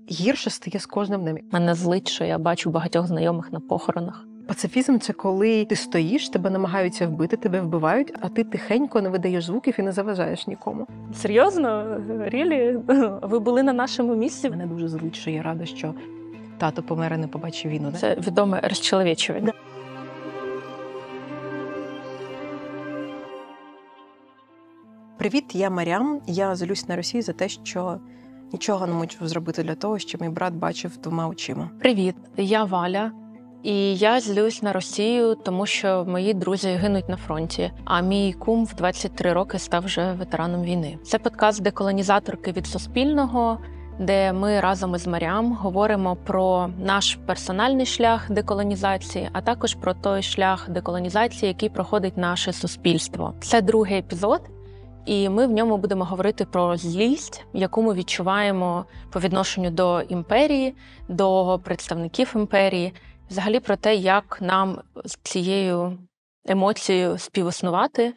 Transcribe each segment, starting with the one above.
гірше стає з кожним днем. Мене злить, що я бачу багатьох знайомих на похоронах. Пацифізм – це коли ти стоїш, тебе намагаються вбити, тебе вбивають, а ти тихенько не видаєш звуків і не заважаєш нікому. Серйозно? Рілі? Ви були на нашому місці? Мене дуже злить, що я рада, що тато помер і не побачив війну. Це відоме розчеловічування. Привіт, я Марям. Я злюсь на Росію за те, що нічого не можу зробити для того, щоб мій брат бачив двома очима. Привіт, я Валя. І я злюсь на Росію, тому що мої друзі гинуть на фронті, а мій кум в 23 роки став вже ветераном війни. Це подкаст «Деколонізаторки» від Суспільного, де ми разом із Марям говоримо про наш персональний шлях деколонізації, а також про той шлях деколонізації, який проходить наше суспільство. Це другий епізод, і ми в ньому будемо говорити про злість, яку ми відчуваємо по відношенню до імперії, до представників імперії, взагалі про те, як нам з цією емоцією співіснувати,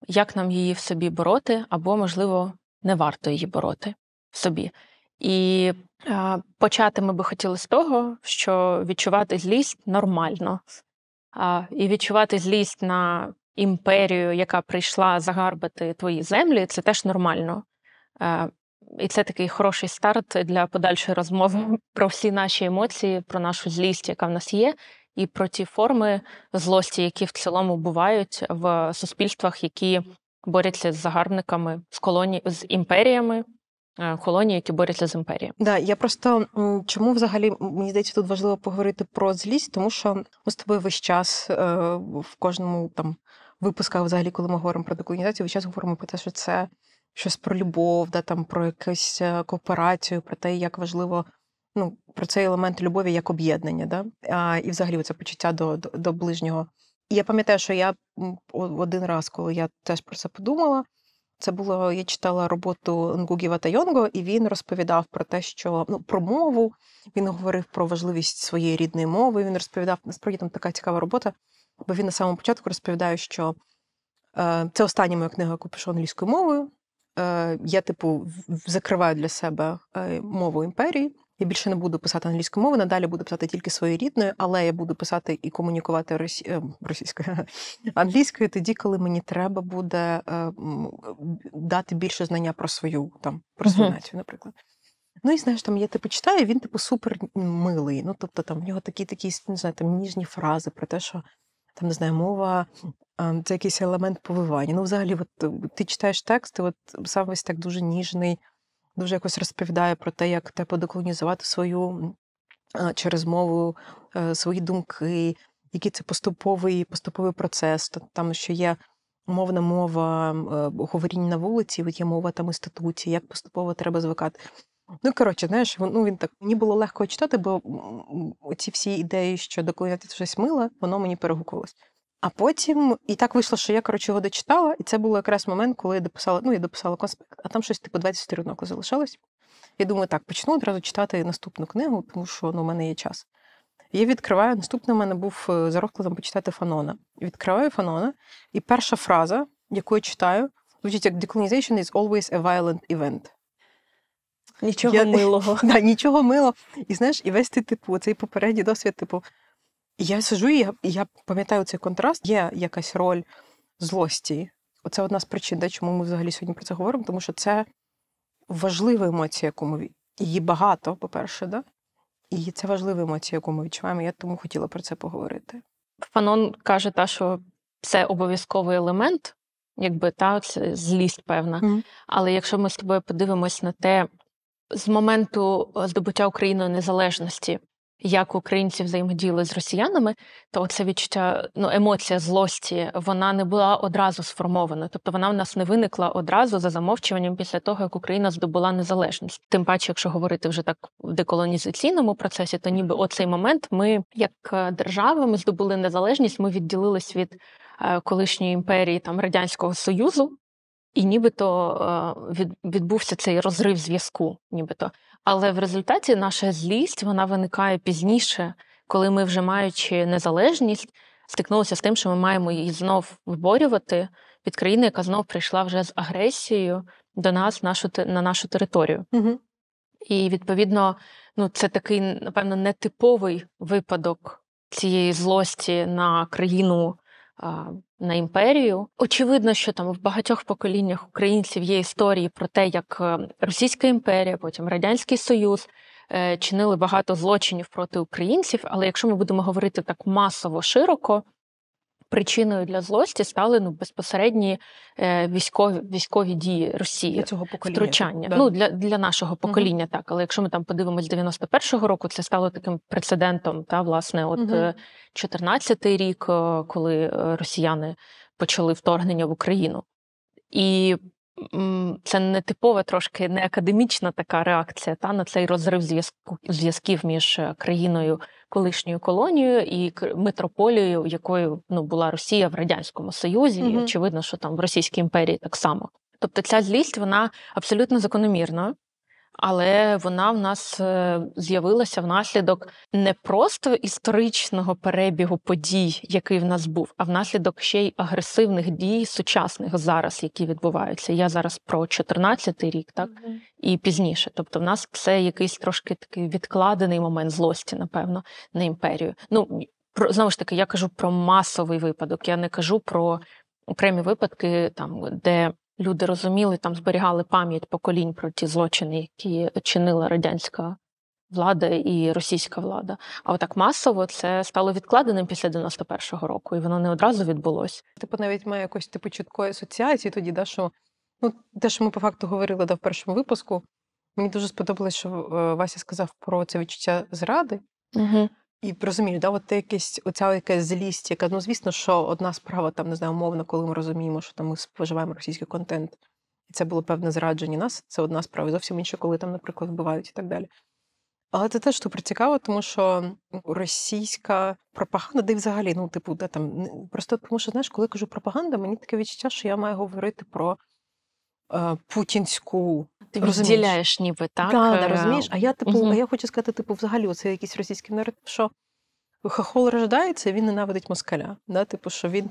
як нам її в собі бороти, або, можливо, не варто її бороти в собі. І почати ми би хотіли з того, що відчувати злість нормально. І відчувати злість на імперію, яка прийшла загарбати твої землі, це теж нормально. І це такий хороший старт для подальшої розмови про всі наші емоції, про нашу злість, яка в нас є, і про ті форми злості, які в цілому бувають в суспільствах, які борються з загарбниками, з імперіями, колонії, які борються з імперією. Да, я просто, чому взагалі, мені здається, тут важливо поговорити про злість, тому що ми з тобою весь час в кожному там випусках, взагалі, коли ми говоримо про деколонізацію, весь час говоримо про те, що це щось про любов, да, там, про якусь кооперацію, про те, як важливо, про цей елемент любові як об'єднання, да? І взагалі це почуття до ближнього. І я пам'ятаю, що я один раз, коли я теж про це подумала, це було, я читала роботу Нгугі Ва Тайонго, і він розповідав про те, що, про мову, він говорив про важливість своєї рідної мови, він розповідав, насправді там така цікава робота, бо він на самому початку розповідає, що це остання моя книга, яку пишу англійською мовою. Я, закриваю для себе мову імперії. Я більше не буду писати англійською мовою, надалі буду писати тільки своєю рідною, але я буду писати і комунікувати російською, англійською тоді, коли мені треба буде дати більше знання про свою націю, наприклад. І знаєш, там я читаю, він супер милий. Тобто там в нього такі, не знаю, там ніжні фрази про те, що там, не знаю, мова це якийсь елемент повивання. Взагалі, ти читаєш текст, і сам весь так дуже ніжний, дуже якось розповідає про те, як треба деколонізувати свою через мову, свої думки, який це поступовий процес. Там, що є мовна мова, говоріння на вулиці, є мова там інституції, як поступово треба звикати. Коротше, знаєш, він так, мені було легко читати, бо оці всі ідеї, що деколонізація щось миле, воно мені перегукувалось. А потім, і так вийшло, що я, його дочитала, і це був якраз момент, коли я дописала конспект, а там щось 20 сторінок залишалось. Я думаю, так, почну одразу читати наступну книгу, тому що в мене є час. Я відкриваю, наступний у мене був за розкладом почитати Фанона. Відкриваю Фанона, і перша фраза, яку я читаю, звучить як «Decolonization is always a violent event». Нічого милого. Да, нічого милого. І знаєш, і весь цей попередній досвід, я сиджу, і я пам'ятаю цей контраст. Є якась роль злості. Оце одна з причин, чому ми взагалі сьогодні про це говоримо, тому що це важлива емоція, яку ми... Її багато, по-перше, да? І це важлива емоція, яку ми відчуваємо. Я тому хотіла про це поговорити. Фанон каже, що це обов'язковий елемент, це злість певна. Але якщо ми з тобою подивимось на те, з моменту здобуття Україною незалежності, як українці взаємодіяли з росіянами, то це відчуття, емоція злості, вона не була одразу сформована. Тобто вона в нас не виникла одразу за замовчуванням після того, як Україна здобула незалежність. Тим паче, якщо говорити вже так в деколонізаційному процесі, то ніби оцей момент ми, як держава, ми здобули незалежність, ми відділились від колишньої імперії, Радянського Союзу, і нібито відбувся цей розрив зв'язку, нібито. Але в результаті наша злість, вона виникає пізніше, коли ми, вже маючи незалежність, стикнулися з тим, що ми маємо її знов виборювати від країни, яка знов прийшла вже з агресією до нас, на нашу територію. І, відповідно, це такий, напевно, нетиповий випадок цієї злості на країну, на імперію. Очевидно, що там в багатьох поколіннях українців є історії про те, як Російська імперія, потім Радянський Союз чинили багато злочинів проти українців, але якщо ми будемо говорити так масово, широко, причиною для злості стали безпосередні військові дії Росії. Для цього покоління. Втручання. Да. Для нашого покоління, так. Але якщо ми там подивимось 91-го року, це стало таким прецедентом, власне, 14-й рік, коли росіяни почали вторгнення в Україну. І це не типова, трошки не академічна така реакція на цей розрив зв'язків між країною, колишньою колонією і метрополією, якою була Росія в Радянському Союзі, і очевидно, що там в Російській імперії так само. Тобто ця злість, вона абсолютно закономірна, але вона в нас з'явилася внаслідок не просто історичного перебігу подій, який в нас був, а внаслідок ще й агресивних дій сучасних зараз, які відбуваються. Я зараз про 14-й рік, так? І пізніше. Тобто в нас це якийсь трошки такий відкладений момент злості, напевно, на імперію. Знову ж таки, я кажу про масовий випадок, я не кажу про окремі випадки, де люди розуміли, зберігали пам'ять поколінь про ті злочини, які чинила радянська влада і російська влада. А отак масово це стало відкладеним після 91-го року, і воно не одразу відбулося. Навіть має якось чіткої асоціації тоді, що те, що ми по факту говорили в першому випуску, мені дуже сподобалось, що Вася сказав про це відчуття зради. Угу. І розумію, оця якась злість, яка, звісно, що одна справа, умовно, коли ми розуміємо, що ми споживаємо російський контент, і це було певне зрадження нас, це одна справа, і зовсім інша, коли наприклад, вбивають і так далі. Але це теж супер цікаво, тому що російська пропаганда, де взагалі, просто тому що, знаєш, коли кажу пропаганда, мені таке відчуття, що я маю говорити про путінську. Ти розділяєш ніби, так? Так, розумієш? А я хочу сказати, взагалі, оце якийсь російський наратив, що хохол рождається, він ненавидить москаля. Да? Що він,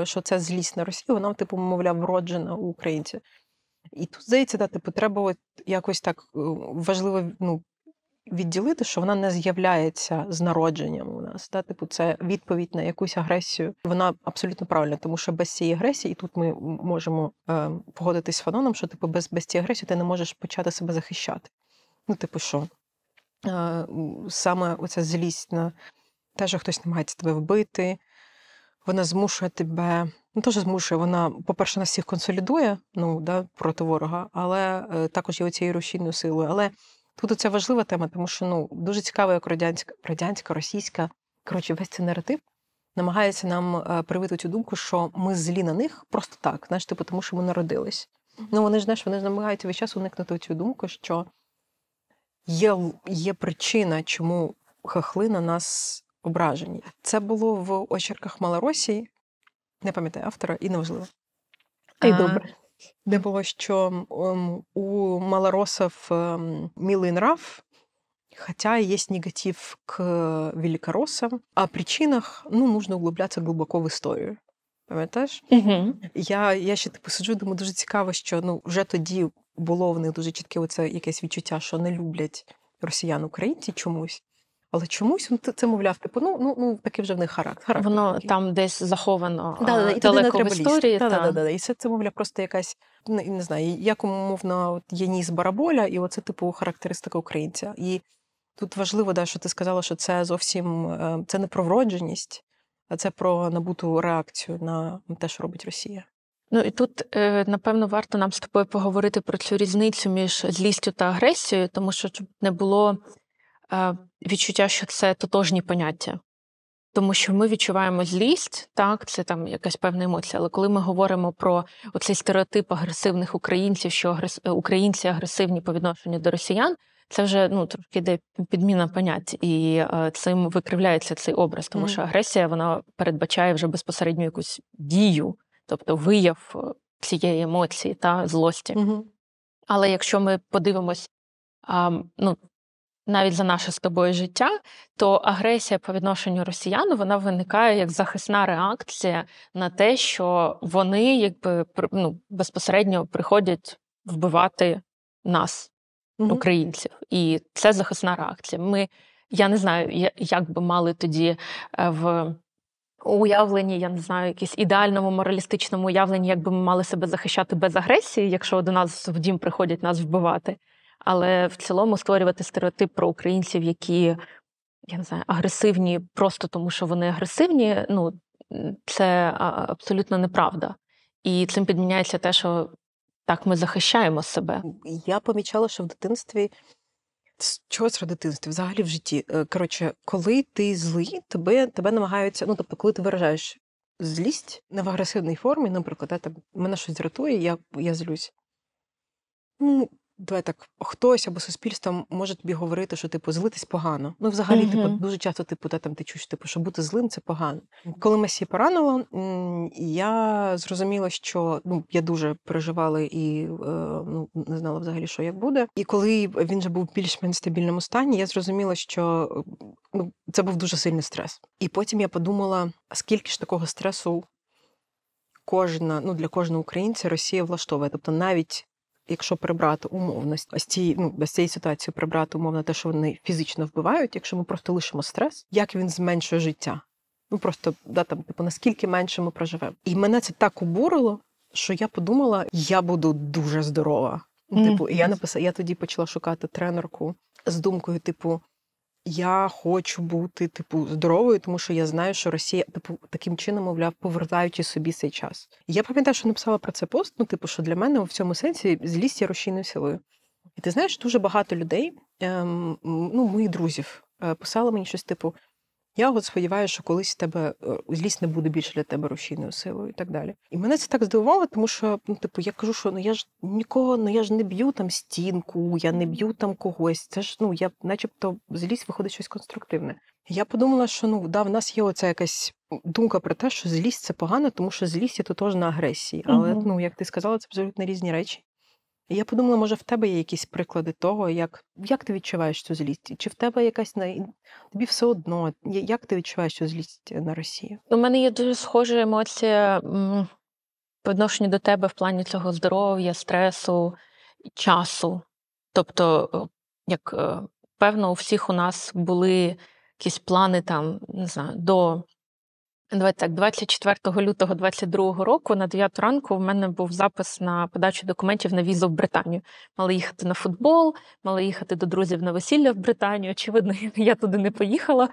що ця злість на Росію, вона, мовляв, вроджена у українця. І тут, здається, треба якось так важливо відділити, що вона не з'являється з народженням у нас. Да? Це відповідь на якусь агресію. Вона абсолютно правильна, тому що без цієї агресії, і тут ми можемо погодитись з Фаноном, що без цієї агресії ти не можеш почати себе захищати. Що? Саме оця злість на те, що хтось намагається тебе вбити, вона змушує тебе, теж змушує, вона, по-перше, нас всіх консолідує, проти ворога, але також є оцією рушійною силою. Але тут це важлива тема, тому що, дуже цікаво, як радянська, російська, весь цей наратив намагається нам привити цю думку, що ми злі на них просто так, тому що ми народились. Вони ж намагаються весь час уникнути цю думку, що є причина, чому хохли на нас ображені. Це було в очерках Малоросії, не пам'ятаю автора, і неважливо. Добре. Де було, що у малоросов милый нрав, хотя есть негатив к великороссам, а о причинах, нужно углубляться глибоко в історію. Пам'ятаєш? Угу. Я ще сиджу, думаю, дуже цікаво, що вже тоді було в них дуже чітке оце якесь відчуття, що не люблять росіян-українці чомусь. Але чомусь це, мовляв, такий вже в них характер. Воно такий. Там десь заховано і далеко в історії. І це, мовляв, просто якась, не знаю, як умовно є ніс бараболя, і оце, характеристика українця. І тут важливо, що ти сказала, що це зовсім, це не про вродженість, а це про набуту реакцію на те, що робить Росія. І тут, напевно, варто нам з тобою поговорити про цю різницю між злістю та агресією, тому що щоб не було відчуття, що це тотожні поняття. Тому що ми відчуваємо злість, так, це якась певна емоція, але коли ми говоримо про оцей стереотип агресивних українців, що українці агресивні по відношенню до росіян, це вже трошки йде підміна понять, і цим викривляється цей образ, тому що агресія, вона передбачає вже безпосередньо якусь дію, тобто вияв цієї емоції та злості. Але якщо ми подивимось, навіть за наше з тобою життя, то агресія по відношенню росіян, вона виникає як захисна реакція на те, що вони безпосередньо приходять вбивати нас. українців. І це захисна реакція. Я не знаю, як би мали тоді в уявленні, я не знаю, якесь ідеальному моралістичному уявленні, як би ми мали себе захищати без агресії, якщо до нас в дім приходять нас вбивати. Але в цілому створювати стереотип про українців, які, я не знаю, агресивні просто тому, що вони агресивні, це абсолютно неправда. І цим підміняється те, що так ми захищаємо себе. Я помічала, що в дитинстві, в дитинстві, взагалі в житті, коротше, коли ти злий, тебе намагаються, тобто, коли ти виражаєш злість не в агресивній формі, наприклад, мене щось дратує, я злюсь. Давай так, хтось або суспільство може тобі говорити, що, злитись погано. Взагалі, дуже часто, ти чуєш, що бути злим – це погано. Коли Месію поранило, я зрозуміла, що, я дуже переживала і не знала взагалі, що як буде. І коли він вже був в більш-менш стабільному стані, я зрозуміла, що, це був дуже сильний стрес. І потім я подумала, скільки ж такого стресу для кожного українця Росія влаштовує. Тобто навіть якщо прибрати умовність, з цієї ситуації прибрати умовно те, що вони фізично вбивають, якщо ми просто лишимо стрес, як він зменшує життя? Наскільки менше ми проживемо. І мене це так обурило, що я подумала, я буду дуже здорова. Я тоді почала шукати тренерку з думкою, я хочу бути, здоровою, тому що я знаю, що Росія, таким чином, мовляв, повертаючи собі цей час. Я пам'ятаю, що написала про це пост, що для мене в цьому сенсі злість є рушійною силою. І ти знаєш, дуже багато людей, моїх друзів, писали мені щось я сподіваюся, що колись в тебе злість не буде більше для тебе рушійною силою і так далі. І мене це так здивувало, тому що, я кажу, що я ж нікого, я ж не б'ю стінку, я не б'ю когось. Це ж, я начебто злість виходить щось конструктивне. Я подумала, що, в нас є оця якась думка про те, що злість – це погано, тому що злість є тотожна агресії. Але, як ти сказала, це абсолютно різні речі. І я подумала, може, в тебе є якісь приклади того, як ти відчуваєш цю злість? Чи в тебе тобі все одно? Як ти відчуваєш цю злість на Росію? У мене є дуже схожа емоція по відношенню до тебе в плані цього здоров'я, стресу, часу. Тобто, певно, у всіх у нас були якісь плани не знаю, до 24 лютого 22 року на 9 ранку в мене був запис на подачу документів на візу в Британію. Мали їхати на футбол, мали їхати до друзів на весілля в Британію. Очевидно, я туди не поїхала.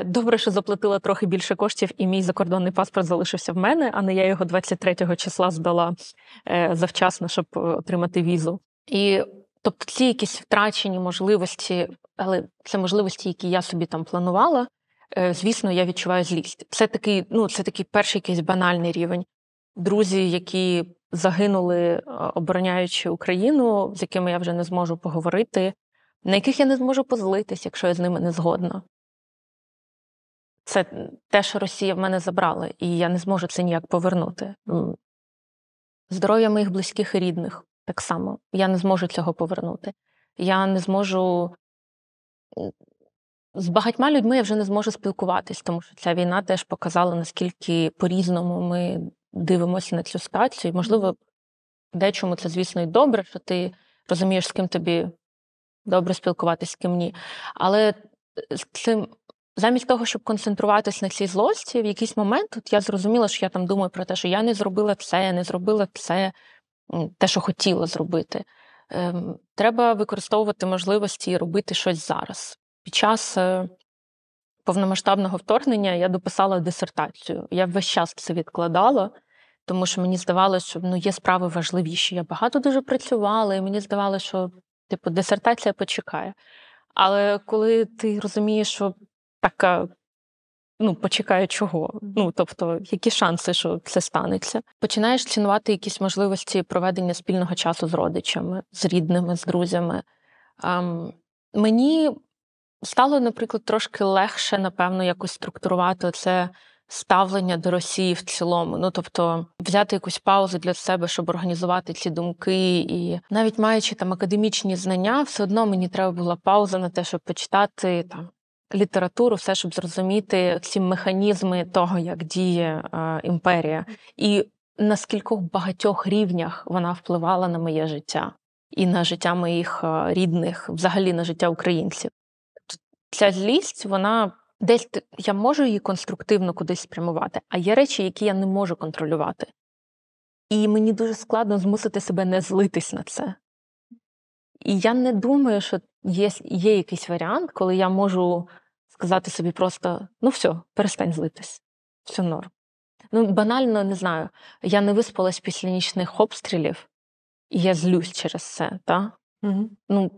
Добре, що заплатила трохи більше коштів, і мій закордонний паспорт залишився в мене, а не я його 23 числа здала завчасно, щоб отримати візу. І, тобто, ці якісь втрачені можливості, але це можливості, які я собі там планувала, звісно, я відчуваю злість. Це такий перший якийсь банальний рівень. Друзі, які загинули, обороняючи Україну, з якими я вже не зможу поговорити, на яких я не зможу позлитись, якщо я з ними не згодна. Це те, що Росія в мене забрала, і я не зможу це ніяк повернути. Здоров'я моїх близьких і рідних так само. Я не зможу цього повернути. Я не зможу... З багатьма людьми я вже не зможу спілкуватись, тому що ця війна теж показала, наскільки по-різному ми дивимося на цю ситуацію. І, можливо, дечому це, звісно, і добре, що ти розумієш, з ким тобі добре спілкуватись, з ким ні. Але замість того, щоб концентруватись на цій злості, в якийсь момент я зрозуміла, що я там думаю про те, що я не зробила це, те, що хотіла зробити. Треба використовувати можливості і робити щось зараз. Під час повномасштабного вторгнення я дописала дисертацію. Я весь час це відкладала, тому що мені здавалося, що є справи важливіші. Я багато дуже працювала, і мені здавалося, що дисертація почекає. Але коли ти розумієш, що така, почекає чого? Тобто, які шанси, що це станеться? Починаєш цінувати якісь можливості проведення спільного часу з родичами, з рідними, з друзями. Мені стало, наприклад, трошки легше, напевно, якось структурувати це ставлення до Росії в цілому. Тобто, взяти якусь паузу для себе, щоб організувати ці думки. І навіть маючи академічні знання, все одно мені треба була пауза на те, щоб почитати літературу, все, щоб зрозуміти ці механізми того, як діє імперія. І на скількох багатьох рівнях вона впливала на моє життя. і на життя моїх рідних, взагалі на життя українців. Ця злість, вона десь я можу її конструктивно кудись спрямувати, а є речі, які я не можу контролювати. І мені дуже складно змусити себе не злитись на це. І я не думаю, що є якийсь варіант, коли я можу сказати собі просто, ну все, перестань злитись, все норм. Ну, банально, не знаю, я не виспалась після нічних обстрілів, і я злюсь через це, так? Угу. Ну,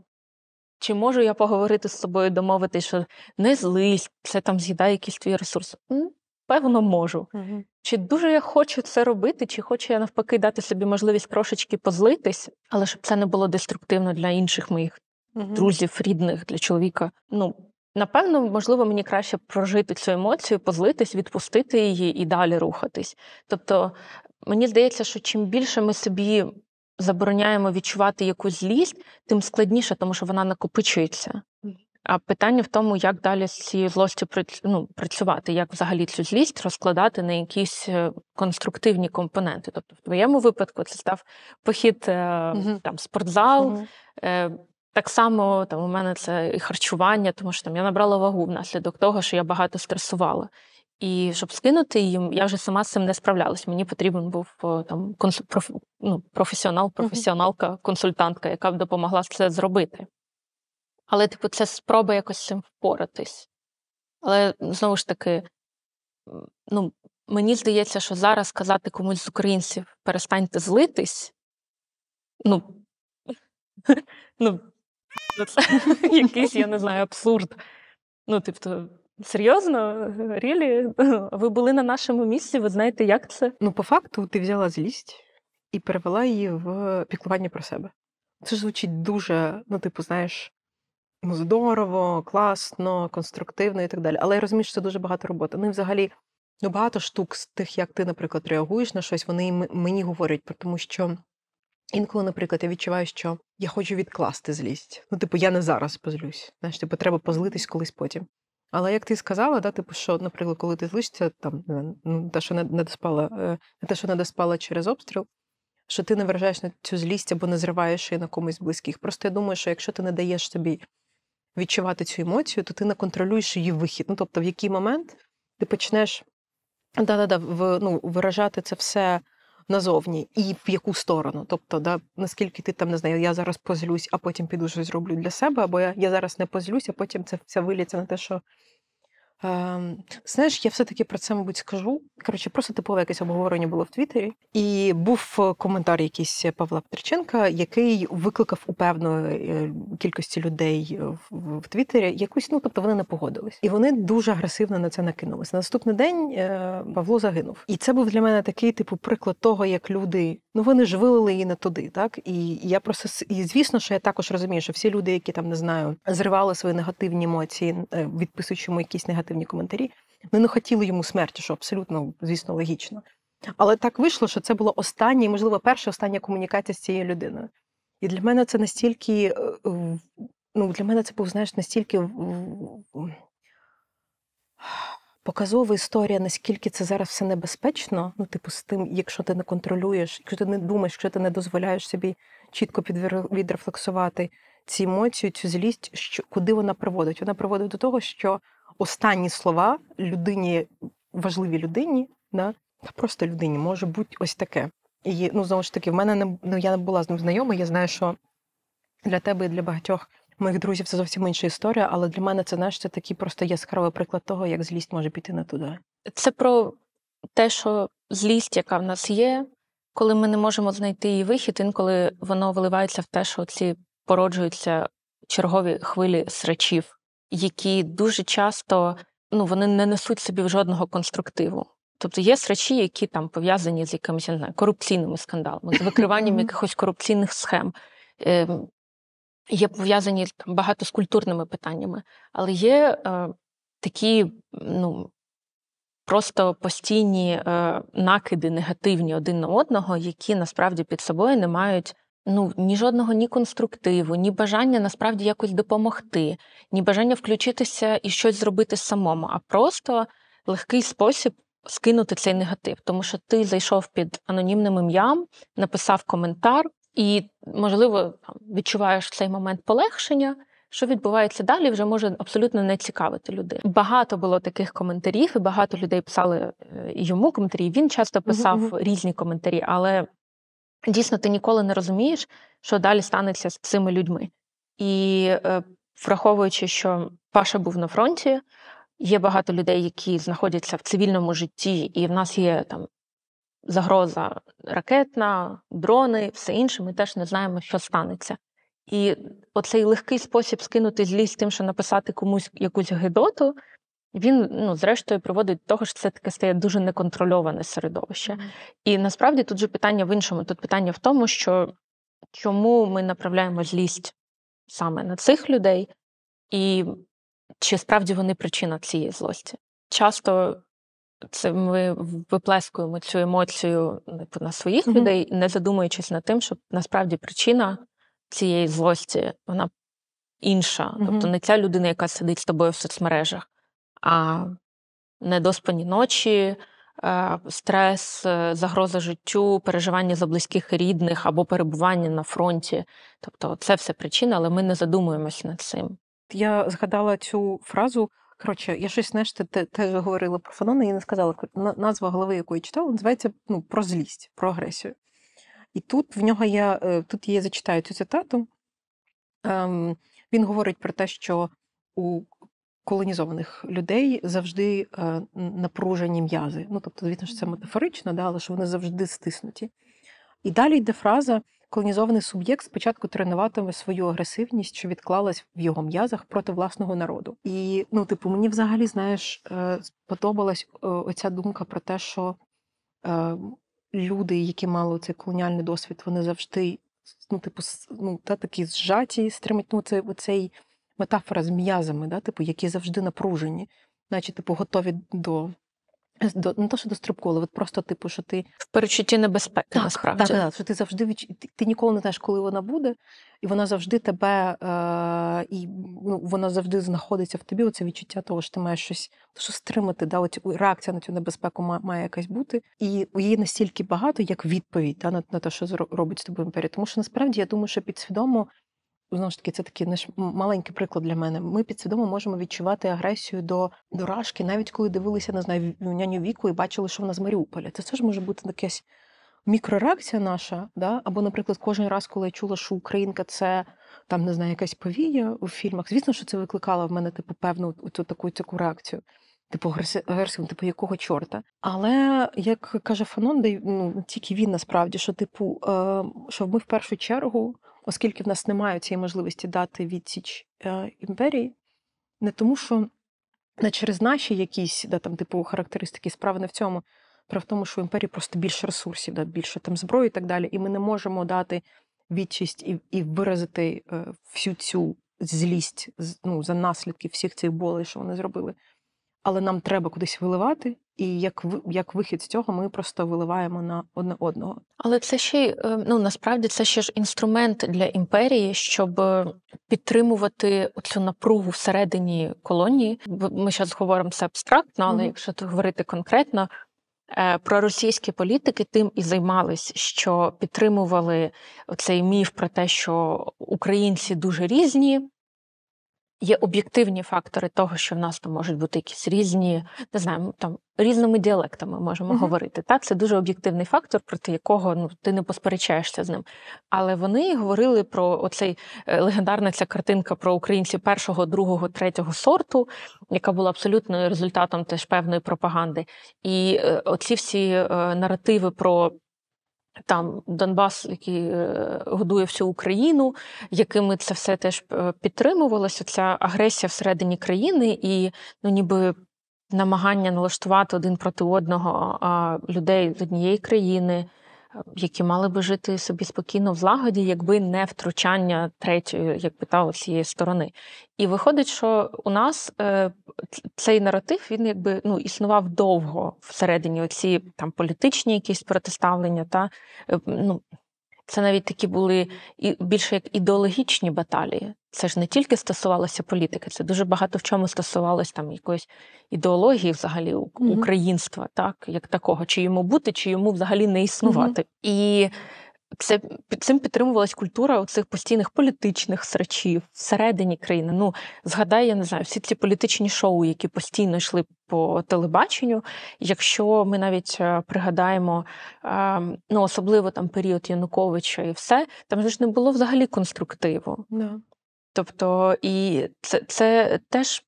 чи можу я поговорити з собою, домовитись, що не злись, це там з'їдає якийсь твій ресурс? Певно, можу. Угу. Чи дуже я хочу це робити, чи хочу я навпаки дати собі можливість трошечки позлитись, але щоб це не було деструктивно для інших моїх друзів, рідних, для чоловіка. Ну, напевно, можливо, мені краще прожити цю емоцію, позлитись, відпустити її і далі рухатись. Тобто, мені здається, що чим більше ми собі забороняємо відчувати якусь злість, тим складніше, тому що вона накопичується. А питання в тому, як далі з цією злостю працювати, як взагалі цю злість розкладати на якісь конструктивні компоненти. Тобто в твоєму випадку це став похід там, спортзал, так само там, у мене це і харчування, тому що там, я набрала вагу внаслідок того, що я багато стресувала. І щоб скинути її, я вже сама з цим не справлялась. Мені потрібен був там, професіоналка, консультантка, яка б допомогла це зробити. Але, типу, це спроба якось з цим впоратись. Але, знову ж таки, мені здається, що зараз казати комусь з українців «перестаньте злитись», це якийсь, я не знаю, абсурд. Тобто, серйозно? Рілі? Ви були на нашому місці, ви знаєте, як це? По факту, ти взяла злість і перевела її в піклування про себе. Це ж звучить дуже, знаєш, здорово, класно, конструктивно і так далі. Але я розумію, що це дуже багато роботи. І взагалі, багато штук з тих, як ти, наприклад, реагуєш на щось, вони мені говорять, тому що інколи, наприклад, я відчуваю, що я хочу відкласти злість. Я не зараз позлюсь. Знаєш, треба позлитись колись потім. Але як ти сказала, що, наприклад, коли ти злишся, там, те, що не доспала через обстріл, що ти не виражаєш на цю злість або не зриваєш її на комусь з близьких. Просто я думаю, що якщо ти не даєш собі відчувати цю емоцію, то ти не контролюєш її вихід. Тобто, в який момент ти почнеш виражати це все назовні і в яку сторону. Тобто, наскільки ти там, не знаю, я зараз позлюсь, а потім піду щось зроблю для себе, або я зараз не позлюсь, а потім це все виліться на те, що знаєш, я все-таки про це, мабуть, скажу. Просто типове якесь обговорення було в Твіттері. І був коментар якийсь Павла Петриченка, який викликав у певної кількості людей в Твіттері якусь, тобто вони не погодились. І вони дуже агресивно на це накинулись. На наступний день Павло загинув. І це був для мене такий, приклад того, як люди, вони ж вилили її не туди, так? І я просто, і звісно, що я також розумію, що всі люди, які там, не знаю, зривали свої негативні емоції, відписуючи йому якісь негативні коментарі, не хотіли йому смерті, що абсолютно, звісно, логічно. Але так вийшло, що це була остання, і, можливо, остання комунікація з цією людиною. І для мене це настільки, для мене це був, знаєш, настільки показова історія, наскільки це зараз все небезпечно, з тим, якщо ти не контролюєш, якщо ти не думаєш, якщо ти не дозволяєш собі чітко відрефлексувати цю емоцію, цю злість, куди вона приводить? Вона приводить до того, що останні слова людині, важливій людині, просто людині, може бути ось таке. І, знову ж таки, в мене я не була з ним знайома, я знаю, що для тебе і для багатьох моїх друзів це зовсім інша історія, але для мене це, знаєш, це такий просто яскравий приклад того, як злість може піти не туди. Це про те, що злість, яка в нас є, коли ми не можемо знайти її вихід, інколи воно виливається в те, що ці породжуються чергові хвилі срачів, які дуже часто, вони не несуть собі жодного конструктиву. Тобто є срачі, які там пов'язані з якимись, я не знаю, корупційними скандалами, з викриванням якихось корупційних схем, є пов'язані багато з культурними питаннями, але є такі, просто постійні накиди негативні один на одного, які насправді під собою не мають ні жодного ні конструктиву, ні бажання насправді якось допомогти, ні бажання включитися і щось зробити самому, а просто легкий спосіб скинути цей негатив. Тому що ти зайшов під анонімним ім'ям, написав коментар, І, можливо, там, відчуваєш в цей момент полегшення, що відбувається далі, вже може абсолютно не цікавити людей. Багато було таких коментарів, і багато людей писали йому коментарі. Він часто писав різні коментарі, але дійсно ти ніколи не розумієш, що далі станеться з цими людьми. І враховуючи, що Паша був на фронті, є багато людей, які знаходяться в цивільному житті, і в нас є там загроза ракетна, дрони, все інше, ми теж не знаємо, що станеться. І оцей легкий спосіб скинути злість тим, що написати комусь якусь гидоту, він, зрештою, приводить до того, що це таке стає дуже неконтрольоване середовище. І насправді тут же питання в іншому. Тут питання в тому, що чому ми направляємо злість саме на цих людей, і чи справді вони причина цієї злості. Часто це ми виплескуємо цю емоцію на своїх людей, не задумуючись над тим, що насправді причина цієї злості, вона інша. Тобто не ця людина, яка сидить з тобою в соцмережах, а недоспані ночі, стрес, загроза життю, переживання за близьких і рідних або перебування на фронті. Тобто це все причина, але ми не задумуємося над цим. Я згадала цю фразу. Коротше, я щось, знаєш, ти теж говорила про Фанона і не сказала. Назва глави, яку я читала, називається про злість, про агресію. І тут в нього я зачитаю цю цитату. Він говорить про те, що у колонізованих людей завжди напружені м'язи. Тобто, звісно, що це метафорично, але що вони завжди стиснуті. І далі йде фраза: колонізований суб'єкт спочатку тренуватиме свою агресивність, що відклалась в його м'язах проти власного народу. І, мені взагалі, знаєш, сподобалась оця думка про те, що люди, які мали цей колоніальний досвід, вони завжди, такі зжаті, стримать, оцей метафора з м'язами, які завжди напружені, наче, готові до не то, що до стрибку, але просто, що ти... В перечутті небезпеки, насправді. Так, що ти завжди ти ніколи не знаєш, коли вона буде, і вона завжди тебе, вона завжди знаходиться в тобі, оце відчуття того, що ти маєш щось стримати, реакція на цю небезпеку має якась бути. І її настільки багато, як відповідь на те, що робить з тобою імперія. Тому що, насправді, я думаю, що підсвідомо, знову ж таки, це такий маленький приклад для мене. Ми підсвідомо можемо відчувати агресію до Рашки, навіть коли дивилися, не знаю, няню Віку і бачили, що вона з Маріуполя. Це теж може бути якась мікрореакція наша, да? Або, наприклад, кожен раз, коли я чула, що українка – це, там, не знаю, якась повія у фільмах, звісно, що це викликало в мене, певну таку реакцію. Агресивну, якого чорта. Але, як каже Фанон, не тільки він, насправді, що, що ми в першу чергу, оскільки в нас немає цієї можливості дати відсіч імперії, не тому, що не через наші якісь, характеристики, справи не в цьому, справа в тому, що у імперії просто більше ресурсів, більше зброї і так далі, і ми не можемо дати відчість і виразити всю цю злість за наслідки всіх цих болей, що вони зробили. Але нам треба кудись виливати, і як вихід з цього ми просто виливаємо на одне одного. Але це ще, насправді, це ще ж інструмент для імперії, щоб підтримувати цю напругу всередині колонії. Ми зараз говоримо це абстрактно, але якщо говорити конкретно, проросійські політики тим і займались, що підтримували цей міф про те, що українці дуже різні. Є об'єктивні фактори того, що в нас там можуть бути якісь різні, не знаю, там різними діалектами можемо говорити. Так, це дуже об'єктивний фактор, проти якого ти не посперечаєшся з ним. Але вони говорили про оцей легендарна ця картинка про українців першого, другого, третього сорту, яка була абсолютно результатом теж певної пропаганди. І оці всі наративи про там Донбас, який годує всю Україну, якими це все теж підтримувалося, ця агресія всередині країни і ніби намагання налаштувати один проти одного людей з однієї країни, які мали би жити собі спокійно в злагоді, якби не втручання третьої, цієї сторони. І виходить, що у нас цей наратив, він існував довго всередині, оці там політичні якісь протиставлення, це навіть такі були більше як ідеологічні баталії. Це ж не тільки стосувалося політики, це дуже багато в чому стосувалося там якоїсь ідеології взагалі українства, так, як такого, чи йому бути, чи йому взагалі не існувати. І Під цим підтримувалась культура оцих постійних політичних срачів всередині країни. Ну, згадай, я не знаю, всі ці політичні шоу, які постійно йшли по телебаченню. Якщо ми навіть пригадаємо, ну, особливо там період Януковича і все, там ж не було взагалі конструктиву. Да. Тобто, і це теж,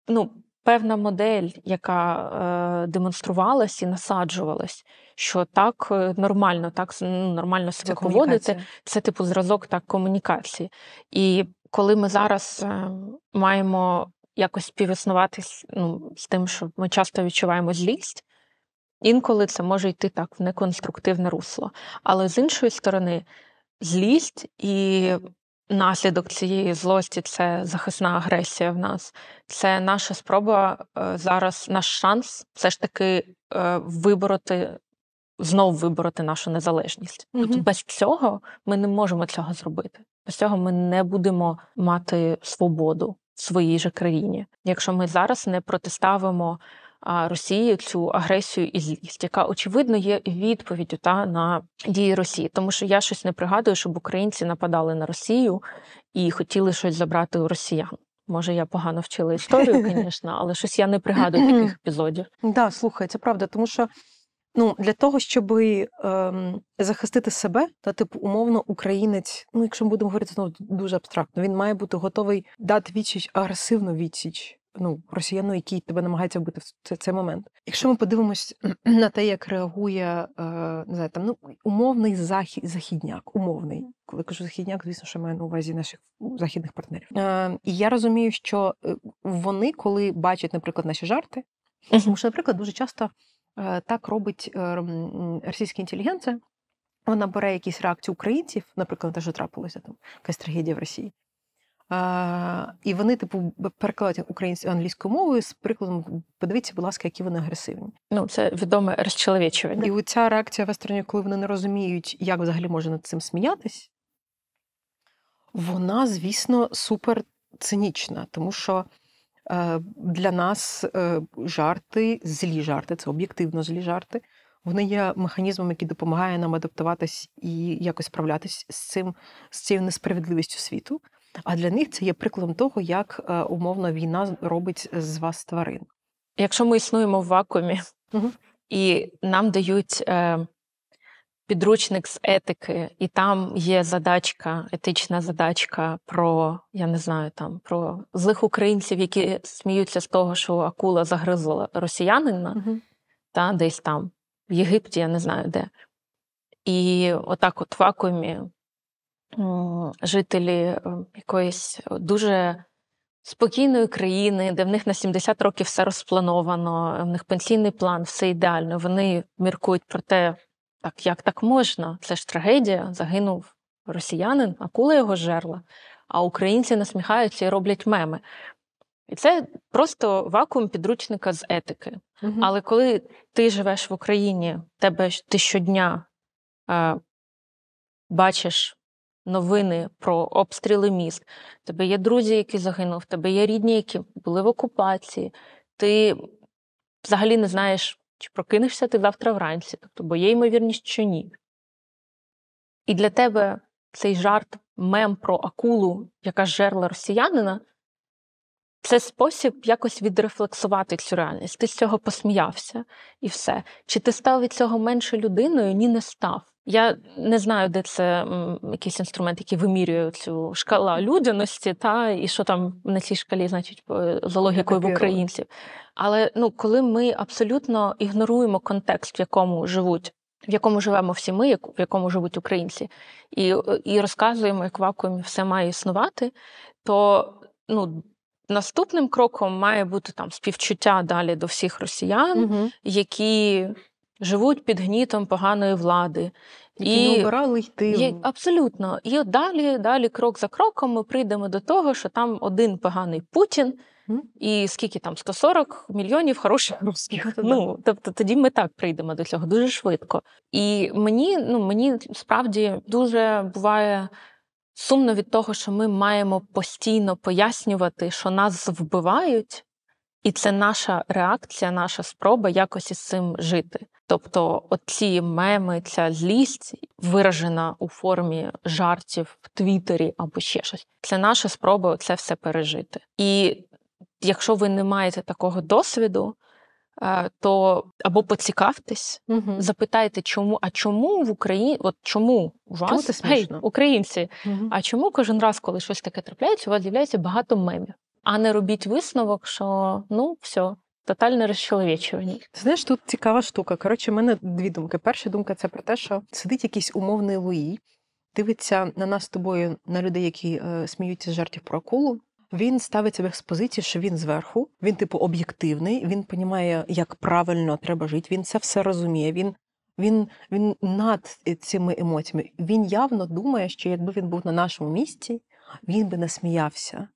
ну, певна модель, яка демонструвалась і насаджувалась, що так нормально, так нормально себе поводити. Це типу зразок так комунікації. І коли ми зараз маємо якось співіснувати з тим, що ми часто відчуваємо злість, інколи це може йти так в неконструктивне русло. Але з іншої сторони, злість і наслідок цієї злості – це захисна агресія в нас. Це наша спроба зараз, наш шанс все ж таки знову вибороти нашу незалежність. Тобто без цього ми не можемо цього зробити. Без цього ми не будемо мати свободу в своїй же країні. Якщо ми зараз не протиставимо Росії цю агресію і злість, яка, очевидно, є відповіддю на дії Росії. Тому що я щось не пригадую, щоб українці нападали на Росію і хотіли щось забрати у росіян. Може, я погано вчила історію, звісно, але щось я не пригадую таких епізодів. Так, слухай, це правда, тому що для того, щоб захистити себе, та типу умовно українець, якщо ми будемо говорити знову дуже абстрактно, він має бути готовий дати відсіч, агресивну відсіч росіяну, який тебе намагається вбити в цей момент. Якщо ми подивимось на те, як реагує, не знаю, там, умовний західняк, умовний. Коли кажу західняк, звісно, що маю на увазі наших західних партнерів. І я розумію, що вони, коли бачать, наприклад, наші жарти, тому що, наприклад, дуже часто так робить російська інтелігенція, вона бере якісь реакції українців, наприклад, на те, що трапилося, там, якась трагедія в Росії, і вони, типу, перекладають українською англійською мовою з прикладом, подивіться, будь ласка, які вони агресивні. Це відоме розчеловечування. І оця реакція вестернів, коли вони не розуміють, як взагалі можна над цим сміятись, вона, звісно, супер цинічна, тому що для нас жарти, злі жарти, це об'єктивно злі жарти, вони є механізмом, який допомагає нам адаптуватись і якось справлятись з цією несправедливістю світу. А для них це є прикладом того, як умовно війна робить з вас тварин. Якщо ми існуємо в вакуумі, і нам дають підручник з етики, і там є етична задачка про, я не знаю, там, про злих українців, які сміються з того, що акула загризла росіянина, десь там, в Єгипті, я не знаю де. І отак от в вакуумі жителі якоїсь дуже спокійної країни, де в них на 70 років все розплановано, в них пенсійний план, все ідеально. Вони міркують про те, як так можна? Це ж трагедія, загинув росіянин, акула його жерла, а українці насміхаються і роблять меми. І це просто вакуум підручника з етики. Але коли ти живеш в Україні, ти щодня бачиш новини про обстріли міст, в тебе є друзі, які загинули, в тебе є рідні, які були в окупації, ти взагалі не знаєш, чи прокинешся ти завтра вранці, бо є ймовірність, що ні. І для тебе цей жарт, мем про акулу, яка жерла росіянина, це спосіб якось відрефлексувати цю реальність. Ти з цього посміявся і все. Чи ти став від цього менше людиною? Ні, не став. Я не знаю, де це якийсь інструмент, який вимірює цю шкалу людяності, і що там на цій шкалі, значить, за логікою в українців. Але коли ми абсолютно ігноруємо контекст, в якому живемо всі ми, в якому живуть українці, і розказуємо, як в вакуумі все має існувати, то наступним кроком має бути там співчуття далі до всіх росіян, які живуть під гнітом поганої влади. Які не обирали йти. Абсолютно. І от далі, крок за кроком, ми прийдемо до того, що там один поганий Путін, і скільки там, 140 мільйонів хороших русських. Тобто тоді ми так прийдемо до цього дуже швидко. І мені справді дуже буває сумно від того, що ми маємо постійно пояснювати, що нас вбивають, І це наша реакція, наша спроба якось із цим жити. Тобто оці меми, ця злість, виражена у формі жартів в Твіттері або ще щось, це наша спроба це все пережити. І якщо ви не маєте такого досвіду, то або поцікавтесь, запитайте, чому в Україні, чому у вас, чому це смішно? Українці, а чому кожен раз, коли щось таке трапляється, у вас з'являється багато мемів? А не робіть висновок, що, все, тотальне розчоловічування. Ти знаєш, тут цікава штука. Коротше, в мене дві думки. Перша думка – це про те, що сидить якийсь умовний Луї, дивиться на нас з тобою, на людей, які сміються з жартів про акулу. Він ставить себе з позиції, що він зверху, він, об'єктивний, він розуміє, як правильно треба жити, він це все розуміє, він над цими емоціями. Він явно думає, що якби він був на нашому місці, він би не сміявся.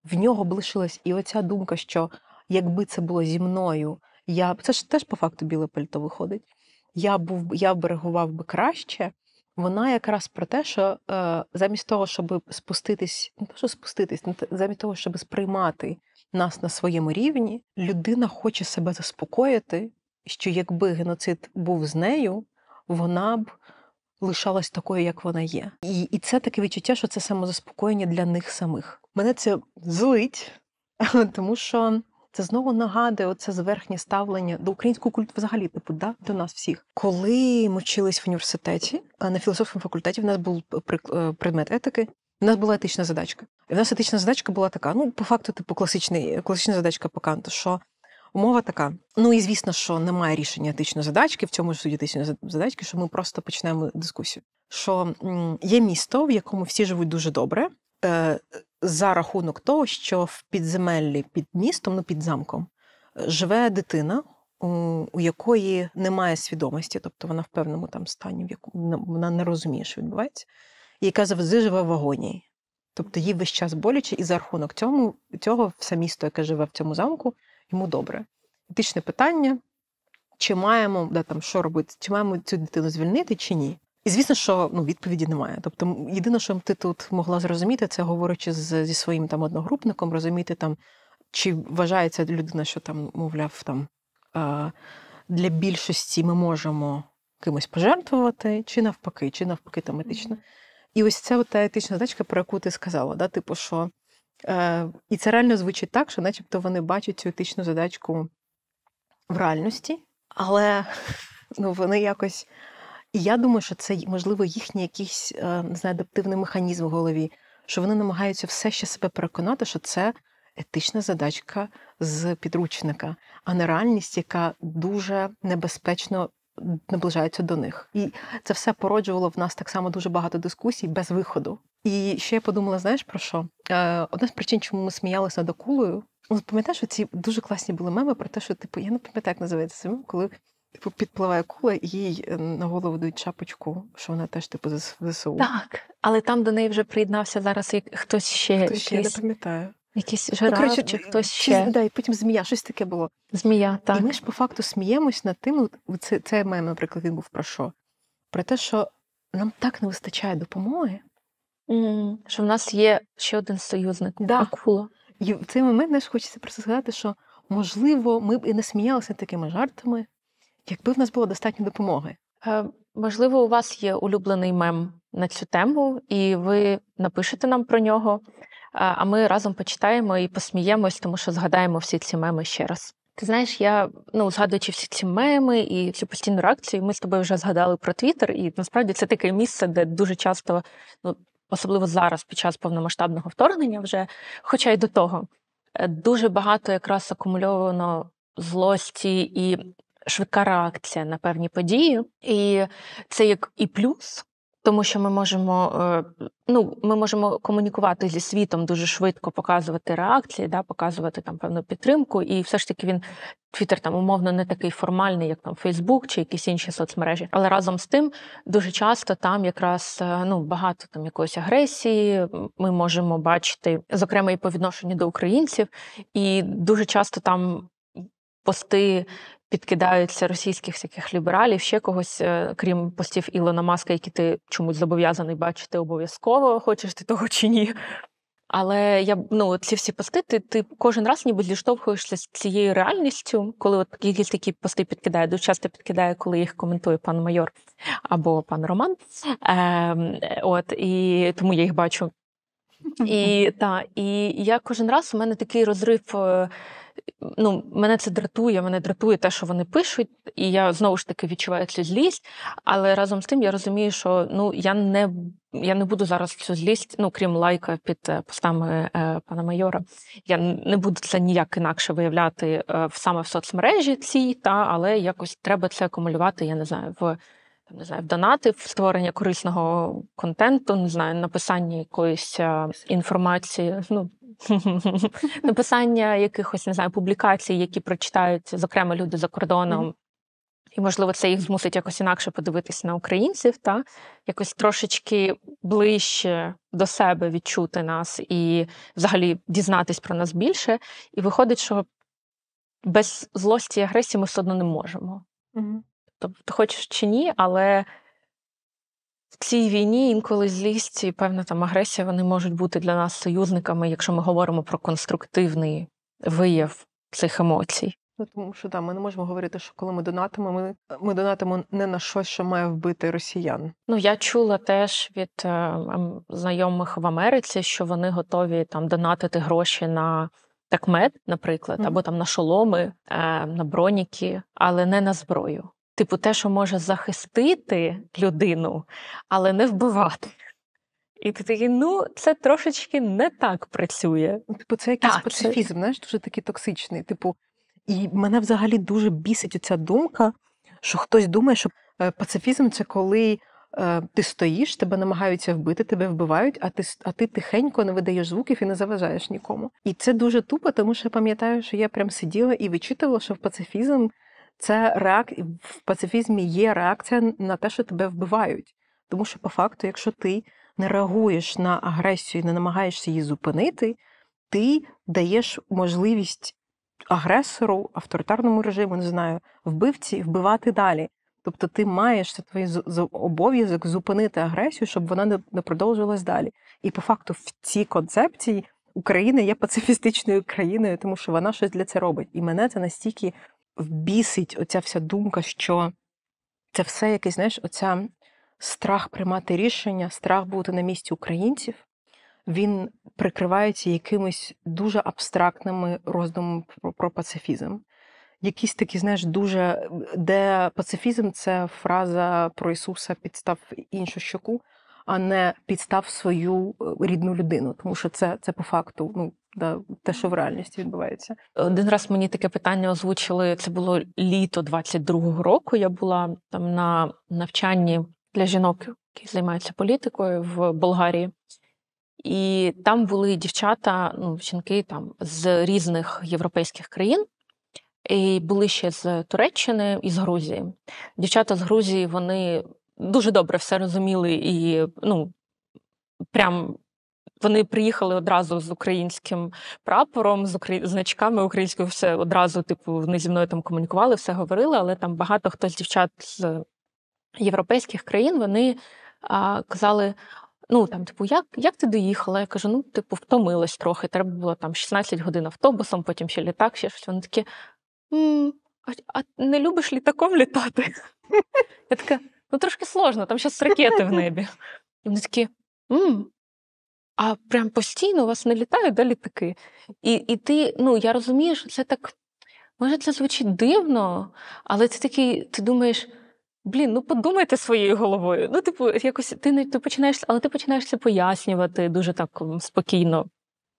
В нього б лишилась і оця думка, що якби це було зі мною, це ж теж по факту біле пальто виходить, я б реагував би краще. Вона якраз про те, що замість того, щоб замість того, щоб сприймати нас на своєму рівні, людина хоче себе заспокоїти, що якби геноцид був з нею, вона б лишалась такою, як вона є. І це таке відчуття, що це самозаспокоєння для них самих. Мене це злить, тому що це знову нагадує оце зверхнє ставлення до української культури взагалі, до нас всіх. Коли ми вчились в університеті, на філософському факультеті, в нас був предмет етики, в нас була етична задачка. І в нас етична задачка була така, по факту, класична задачка по Канту, що умова така. І звісно, що немає рішення етичної задачки, в цьому ж суть етичної задачки, що ми просто почнемо дискусію. Що є місто, в якому всі живуть дуже добре, за рахунок того, що в підземеллі під містом, під замком, живе дитина, у якої немає свідомості, тобто вона в певному там стані, в якому вона не розуміє, що відбувається, і яка завжди живе в агонії. Тобто їй весь час боляче, і за рахунок цього все місто, яке живе в цьому замку, йому добре. Етичне питання, чи маємо, що робити, чи маємо цю дитину звільнити, чи ні. І звісно, що відповіді немає. Тобто єдине, що ти тут могла зрозуміти, це говорячи зі своїм одногрупником, розуміти чи вважається людина, що мовляв, для більшості ми можемо кимось пожертвувати, чи навпаки етично. І ось це та етична задачка, про яку ти сказала, що і це реально звучить так, що начебто вони бачать цю етичну задачку в реальності, але вони якось. І я думаю, що це, можливо, їхній якийсь, адаптивний механізм в голові, що вони намагаються все ще себе переконати, що це етична задачка з підручника, а не реальність, яка дуже небезпечно наближається до них. І це все породжувало в нас так само дуже багато дискусій без виходу. І ще я подумала, знаєш про що? Одна з причин, чому ми сміялися над акулою, пам'ятаєш, ці дуже класні були меми про те, що, я не пам'ятаю, як називається це мем, коли підпливає акула, і їй на голову дають шапочку, що вона теж з ЗСУ. Так, але там до неї вже приєднався зараз хтось ще. Хтось ще, я не пам'ятаю. Якийсь жираф, чи хтось ще. І потім змія, щось таке було. Змія, так. І ми ж по факту сміємось над тим, це мем, наприклад, він був про що? Про те, що нам так не вистачає допомоги. Що в нас є ще один союзник. Да. Акула. І в цей момент, хочеться просто сказати, що, можливо, ми б і не сміялися такими жартами, якби в нас було достатньо допомоги. Можливо, у вас є улюблений мем на цю тему, і ви напишете нам про нього, а ми разом почитаємо і посміємось, тому що згадаємо всі ці меми ще раз. Ти знаєш, я, згадуючи всі ці меми і всю постійну реакцію, ми з тобою вже згадали про Твіттер, і насправді це таке місце, де дуже часто, особливо зараз, під час повномасштабного вторгнення вже, хоча й до того, дуже багато якраз акумульовано злості і швидка реакція на певні події. І це як і плюс, тому що ми можемо комунікувати зі світом дуже швидко, показувати реакції, показувати певну підтримку. І все ж таки Твіттер умовно не такий формальний, як Фейсбук чи якісь інші соцмережі. Але разом з тим дуже часто там якраз багато якоїсь агресії ми можемо бачити, зокрема і по відношенню до українців. І дуже часто там пости підкидаються російських всяких лібералів, ще когось, крім постів Ілона Маска, які ти чомусь зобов'язаний бачити обов'язково, хочеш ти того чи ні. Але ці всі пости, ти кожен раз ніби зіштовхуєшся з цією реальністю, коли от якісь такі пости підкидає, дуже часто підкидає, коли їх коментує пан майор або пан Роман. І тому я їх бачу. І я кожен раз, у мене такий розрив, мене це дратує, мене дратує те, що вони пишуть, і я знову ж таки відчуваю цю злість, але разом з тим я розумію, що я не буду зараз цю злість, крім лайка під постами пана майора, я не буду це ніяк інакше виявляти саме в соцмережі цій, але якось треба це акумулювати, я не знаю, в донати, в створення корисного контенту, написання якоїсь інформації, написання якихось, публікацій, які прочитають, зокрема, люди за кордоном, і, можливо, це їх змусить якось інакше подивитися на українців, якось трошечки ближче до себе відчути нас і взагалі дізнатись про нас більше. І виходить, що без злості і агресії ми все одно не можемо. Тобто, хочеш чи ні, але в цій війні інколи злість і певна агресія, вони можуть бути для нас союзниками, якщо ми говоримо про конструктивний вияв цих емоцій. Тому що ми не можемо говорити, що коли ми донатимо не на щось, що має вбити росіян. Я чула теж від знайомих в Америці, що вони готові донатити гроші на такмед, наприклад, або на шоломи, на броніки, але не на зброю. Те, що може захистити людину, але не вбивати. І ти такий, це трошечки не так працює. Це якийсь пацифізм, знаєш, дуже такий токсичний. І мене взагалі дуже бісить оця думка, що хтось думає, що пацифізм – це коли ти стоїш, тебе намагаються вбити, тебе вбивають, а ти тихенько не видаєш звуків і не заважаєш нікому. І це дуже тупо, тому що я пам'ятаю, що я прям сиділа і вичитувала, що в пацифізмі є реакція на те, що тебе вбивають. Тому що, по факту, якщо ти не реагуєш на агресію і не намагаєшся її зупинити, ти даєш можливість агресору, авторитарному режиму, вбивці, вбивати далі. Тобто ти маєш, це твій обов'язок зупинити агресію, щоб вона не продовжувалась далі. І по факту в цій концепції Україна є пацифістичною країною, тому що вона щось для це робить. І мене це настільки бісить оця вся думка, що це все якийсь, оця страх приймати рішення, страх бути на місці українців, він прикривається якимись дуже абстрактними роздумами про пацифізм. Якісь такі, дуже, де пацифізм – це фраза про Ісуса «підстав іншу щоку», а не «підстав свою рідну людину», тому що це по факту, те, що в реальності відбувається. Один раз мені таке питання озвучили, це було літо 22-го року, я була там на навчанні для жінок, які займаються політикою в Болгарії. І там були дівчата, жінки з різних європейських країн, і були ще з Туреччини і з Грузії. Дівчата з Грузії, вони дуже добре все розуміли і, прям вони приїхали одразу з українським прапором, з значками українською, все одразу, вони зі мною комунікували, все говорили, але там багато хто з дівчат з європейських країн, вони казали, як ти доїхала? Я кажу, втомилась трохи, треба було 16 годин автобусом, потім ще літак, ще щось. Вони такі, а не любиш літаком літати? Я така, трошки сложно, там зараз ракети в небі. І вони такі, а прям постійно у вас не літають, літаки? І ти, я розумію, що це так, може це звучить дивно, але ти такий, ти думаєш, подумайте своєю головою. Якось ти починаєш це пояснювати дуже так спокійно.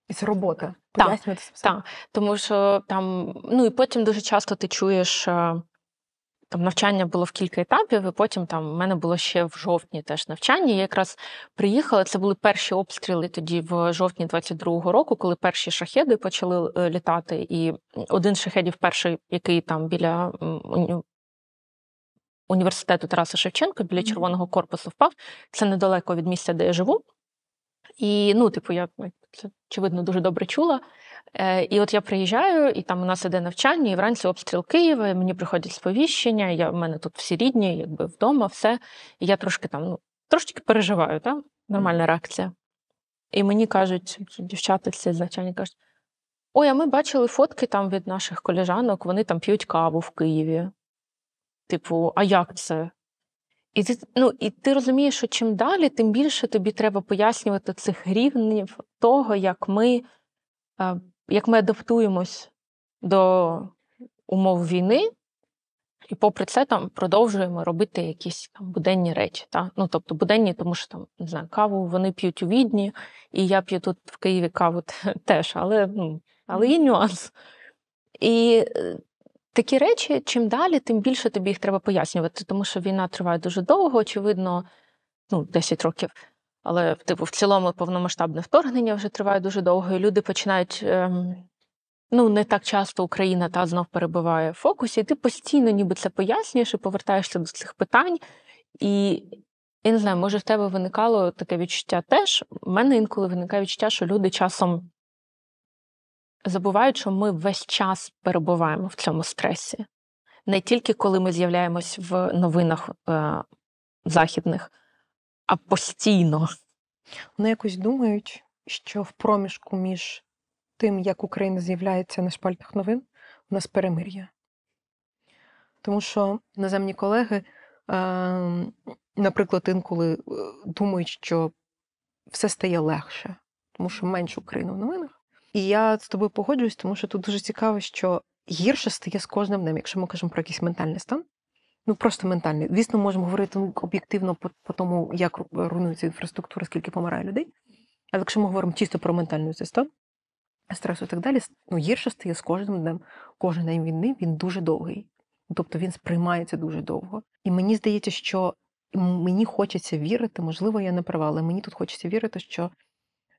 І це робота. Пояснювати все. Так, тому що там, і потім дуже часто ти чуєш, там навчання було в кілька етапів, і потім в мене було ще в жовтні теж навчання. Я якраз приїхала, це були перші обстріли тоді в жовтні 22-го року, коли перші шахеди почали літати, і один з шахедів перший, який там біля університету Тараса Шевченка, біля Червоного корпусу впав. Це недалеко від місця, де я живу. І, я це, очевидно, дуже добре чула. І от я приїжджаю, і там у нас іде навчання, і вранці обстріл Києва, і мені приходять сповіщення, в мене тут всі рідні, вдома, все. І я трошки трошки переживаю, нормальна реакція. І мені кажуть, дівчата ці навчання кажуть: ой, а ми бачили фотки там від наших колежанок, вони там п'ють каву в Києві. Типу, а як це? І ти розумієш, що чим далі, тим більше тобі треба пояснювати цих рівнів того, як ми адаптуємось до умов війни, і попри це там продовжуємо робити якісь там буденні речі. Та? Ну, тобто буденні, тому що там, не знаю, каву вони п'ють у Відні, і я п'ю тут в Києві каву теж, але є нюанс. І такі речі, чим далі, тим більше тобі їх треба пояснювати, тому що війна триває дуже довго, очевидно, 10 років. Але, в цілому повномасштабне вторгнення вже триває дуже довго, і люди починають, не так часто Україна знов перебуває в фокусі, і ти постійно ніби це пояснюєш і повертаєшся до цих питань. І я не знаю, може в тебе виникало таке відчуття теж. У мене інколи виникає відчуття, що люди часом забувають, що ми весь час перебуваємо в цьому стресі. Не тільки коли ми з'являємось в новинах західних, а постійно. Вони якось думають, що в проміжку між тим, як Україна з'являється на шпальтах новин, у нас перемир'я. Тому що іноземні колеги, наприклад, інколи думають, що все стає легше, тому що менше України в новинах. І я з тобою погоджуюсь, тому що тут дуже цікаво, що гірше стає з кожним днем, якщо ми кажемо про якийсь ментальний стан. Просто ментальний. Звісно, можемо говорити об'єктивно по тому, як руйнується інфраструктура, скільки помирає людей. Але якщо ми говоримо чисто про ментальний стан, стресу і так далі, гірше стає з кожним днем. Кожен день війни, він дуже довгий. Тобто він сприймається дуже довго. І мені здається, що мені хочеться вірити, можливо, я не права, але мені тут хочеться вірити, що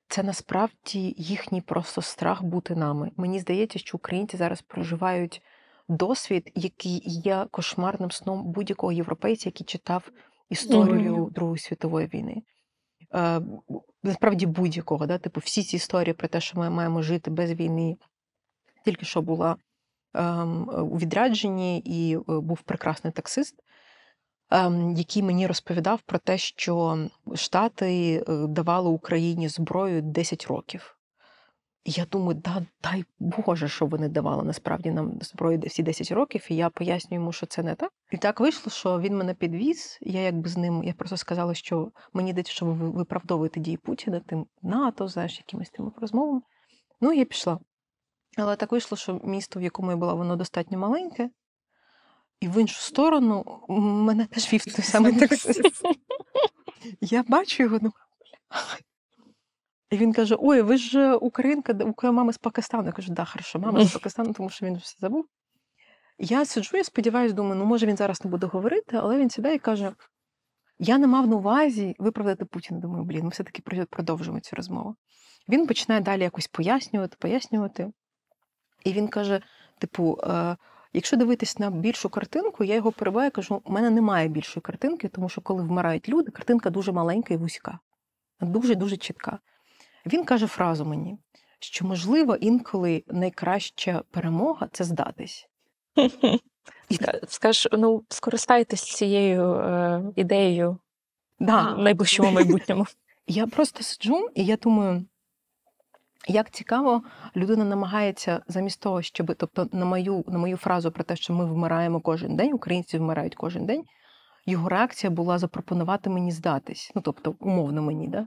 це насправді їхній просто страх бути нами. Мені здається, що українці зараз проживають досвід, який є кошмарним сном будь-якого європейця, який читав історію Другої світової війни. Насправді будь-якого. Всі ці історії про те, що ми маємо жити без війни. Тільки що була у відрядженні і був прекрасний таксист, який мені розповідав про те, що Штати давали Україні зброю 10 років. І я думаю, дай Боже, що вони давали насправді нам зброю всі 10 років, і я пояснюю йому, що це не так. І так вийшло, що він мене підвіз, я просто сказала, що мені здається, що ви виправдовуєте дії Путіна, тим НАТО, якимись тими розмовами. Я пішла. Але так вийшло, що місто, в якому я була, воно достатньо маленьке, і в іншу сторону мене теж вів той самий таксист. Я бачу його, і він каже: ой, ви ж українка, у мами з Пакистану. Я кажу: да, хорошо, мама з Пакистану, тому що він все забув. Я сиджу, я сподіваюся, думаю, може він зараз не буде говорити, але він сідає і каже: я не мав на увазі виправдати Путіна. Думаю, ми все-таки продовжуємо цю розмову. Він починає далі якось пояснювати. І він каже, якщо дивитись на більшу картинку, я його перебиваю, кажу, у мене немає більшої картинки, тому що коли вмирають люди, картинка дуже маленька і вузька. Дуже-дуже чітка. Він каже фразу мені, що, можливо, інколи найкраща перемога – це здатись. Скажеш, скористайтесь цією ідеєю в найближчому майбутньому. Я просто сиджу, і я думаю, як цікаво, людина намагається замість того, щоб, на мою фразу про те, що ми вмираємо кожен день, українці вмирають кожен день, його реакція була запропонувати мені здатись. Умовно мені, да?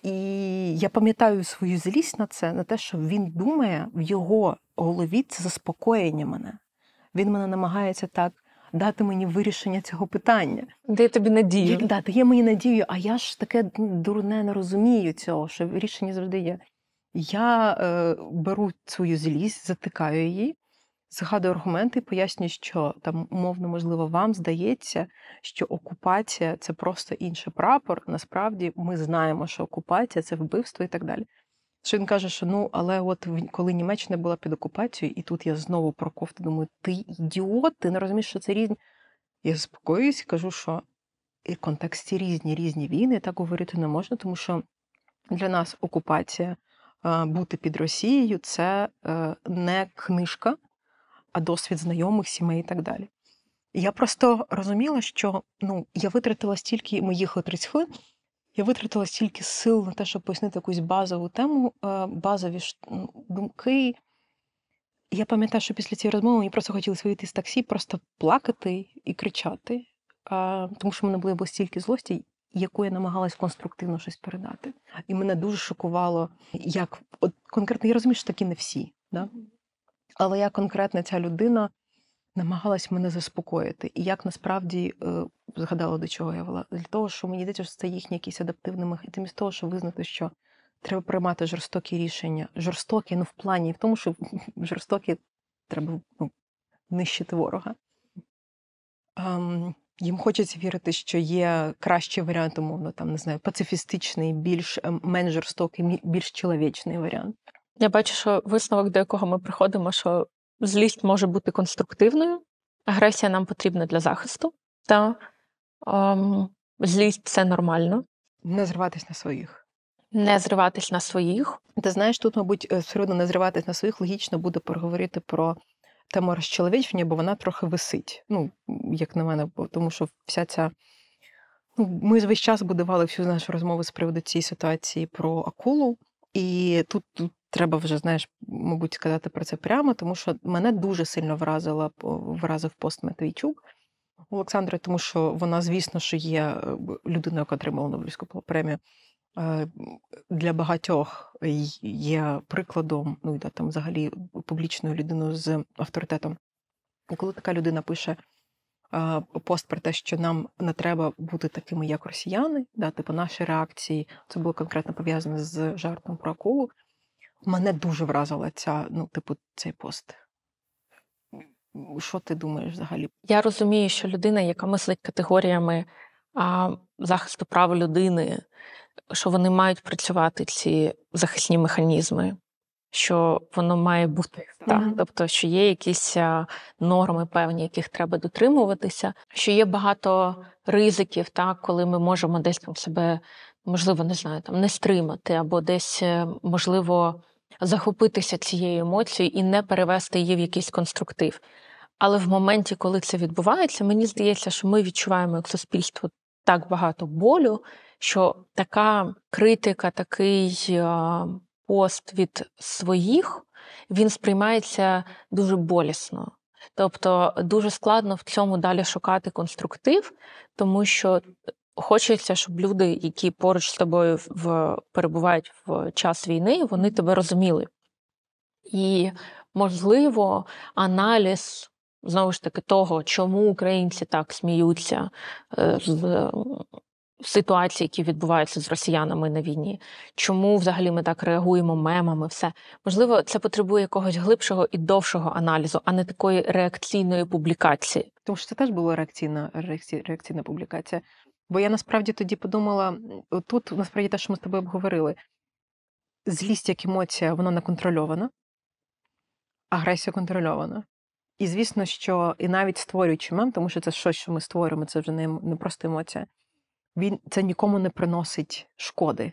І я пам'ятаю свою злість на те, що він думає, в його голові це заспокоєння мене. Він мене намагається так дати мені вирішення цього питання. Дає тобі надію. Дає мені надію, а я ж таке дурне не розумію цього, що рішення завжди є. Я беру свою злість, затикаю її, згадую аргументи і пояснюю, що там, умовно, можливо, вам здається, що окупація – це просто інший прапор. Насправді ми знаємо, що окупація – це вбивство і так далі. Що він каже, що але от коли Німеччина була під окупацією, і тут я знову про кофту, думаю, ти ідіот, ти не розумієш, що це різні. Я заспокоююсь і кажу, що в контексті різні війни так говорити не можна, тому що для нас окупація, бути під Росією – це не книжка, а досвід знайомих, сімей і так далі. І я просто розуміла, що я витратила стільки, ми їхали 30 хвилин, Я витратила стільки сил на те, щоб пояснити якусь базову тему, базові думки. Я пам'ятаю, що після цієї розмови мені просто хотілося вийти з таксі, просто плакати і кричати, тому що в мене було стільки злості, яку я намагалась конструктивно щось передати. І мене дуже шокувало, як от конкретно, я розумію, що такі не всі, да? Але як конкретно ця людина намагалась мене заспокоїти. І як насправді, згадала, до чого я вела, для того, що мені здається, що це їхній якийсь адаптивний механізм, з того, щоб визнати, що треба приймати жорстокі рішення. Жорстокі, в плані, в тому, що жорстокі треба нищити ворога. Їм хочеться вірити, що є кращий варіант, умовно, там, не знаю, пацифістичний, менш жорстокий, більш чоловічний варіант. Я бачу, що висновок, до якого ми приходимо, що злість може бути конструктивною, агресія нам потрібна для захисту, та злість – це нормально. Не зриватись на своїх. Не зриватись на своїх. Ти знаєш, тут, мабуть, все одно не зриватись на своїх, логічно буде поговорити про тему розчоловічення, бо вона трохи висить, як на мене, тому що вся ця... ми весь час будували всю нашу розмову з приводу цієї ситуації про акулу, і тут треба вже, мабуть, сказати про це прямо, тому що мене дуже сильно вразив пост Матвійчук Олександри, тому що вона, звісно, що є людиною, яка отримала Нобелівську премію, для багатьох є прикладом, там взагалі публічною людиною з авторитетом. І коли така людина пише пост про те, що нам не треба бути такими, як росіяни, наші реакції, це було конкретно пов'язане з жартом про акулу, мене дуже вразила цей пост. Що ти думаєш взагалі? Я розумію, що людина, яка мислить категоріями захисту прав людини, що вони мають працювати, ці захисні механізми, що воно має бути. Так? Тобто, що є якісь норми певні, яких треба дотримуватися, що є багато ризиків, так, коли ми можемо десь там себе, можливо, не стримати, або десь, можливо, захопитися цією емоцією і не перевести її в якийсь конструктив. Але в моменті, коли це відбувається, мені здається, що ми відчуваємо як суспільство так багато болю, що така критика, такий пост від своїх, він сприймається дуже болісно. Тобто дуже складно в цьому далі шукати конструктив, тому що хочеться, щоб люди, які поруч з тобою перебувають в час війни, вони тебе розуміли. І, можливо, аналіз, знову ж таки, того, чому українці так сміються з ситуації, які відбуваються з росіянами на війні, чому взагалі ми так реагуємо мемами, все. Можливо, це потребує якогось глибшого і довшого аналізу, а не такої реакційної публікації. Тому що це теж була реакційна публікація. Бо я насправді тоді подумала, тут насправді те, що ми з тобою обговорили, злість як емоція, вона не контрольована, агресія контрольована. І звісно, що і навіть створюючи мем, тому що це щось, що ми створюємо, це вже не просто емоція, це нікому не приносить шкоди.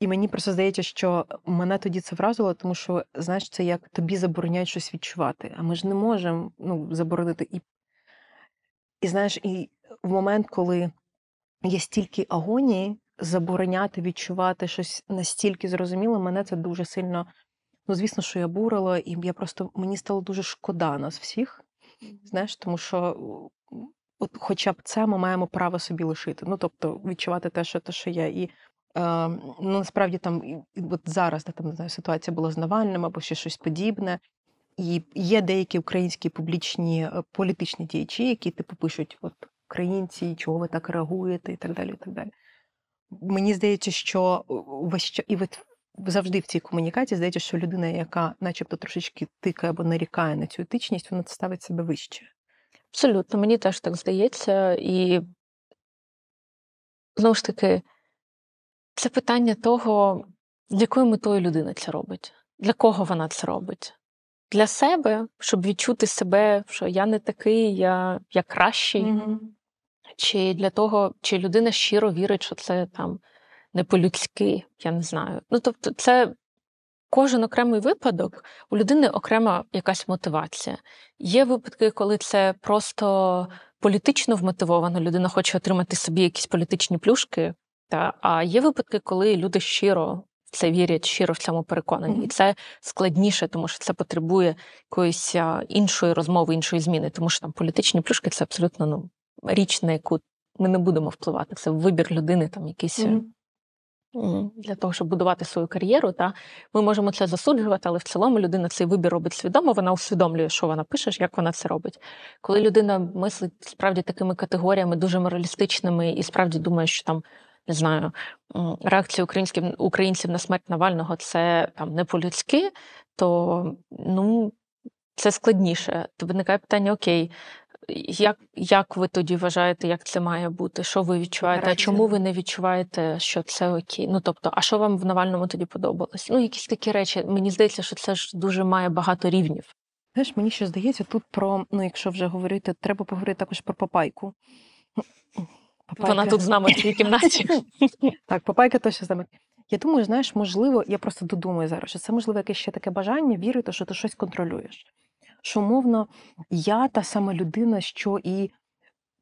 І мені просто здається, що мене тоді це вразило, тому що, знаєш, це як тобі забороняють щось відчувати. А ми ж не можемо заборонити. І знаєш, і в момент, коли є стільки агонії, забороняти відчувати щось настільки зрозуміле, мене це дуже сильно, звісно, що я бурила, і мені стало дуже шкода нас всіх, знаєш, тому що хоча б це ми маємо право собі лишити. Тобто відчувати те, що є. І насправді там, от зараз, не знаю, ситуація була з Навальним або ще щось подібне. І є деякі українські публічні політичні діячі, які пишуть, українці, чого ви так реагуєте, і так далі, і так далі. Мені здається, що завжди в цій комунікації здається, що людина, яка начебто трошечки тикає або нарікає на цю етичність, вона ставить себе вище. Абсолютно, мені теж так здається. І, знову ж таки, це питання того, з якою метою людина це робить, для кого вона це робить. Для себе, щоб відчути себе, що я не такий, я кращий. Mm-hmm. Чи для того, чи людина щиро вірить, що це там не по-людськи, я не знаю. Тобто це кожен окремий випадок, у людини окрема якась мотивація. Є випадки, коли це просто політично вмотивовано, людина хоче отримати собі якісь політичні плюшки, А є випадки, коли люди щиро в це вірять, щиро в цьому переконані. І це складніше, тому що це потребує якоїсь іншої розмови, іншої зміни. Тому що там політичні плюшки – це абсолютно річ, на яку ми не будемо впливати. Це вибір людини, там якийсь для того, щоб будувати свою кар'єру. Ми можемо це засуджувати, але в цілому людина цей вибір робить свідомо, вона усвідомлює, що вона пише, як вона це робить. Коли людина мислить справді такими категоріями, дуже моралістичними, і справді думає, що там, не знаю, реакція українців на смерть Навального – це там не по-людськи, то це складніше. То виникає питання, окей, як ви тоді вважаєте, як це має бути? Що ви відчуваєте? А чому ви не відчуваєте, що це окей? А що вам в Навальному тоді подобалось? Якісь такі речі. Мені здається, що це ж дуже має багато рівнів. Знаєш, мені ще здається, тут про, якщо вже говорити, треба поговорити також про Папайку. Вона тут з нами в цій кімнаті. Так, Папайка точно з нами. Я думаю, знаєш, можливо, я просто додумаю зараз, що це, можливо, якесь ще таке бажання вірити, що ти щось контролюєш. Що, умовно, я та сама людина, що і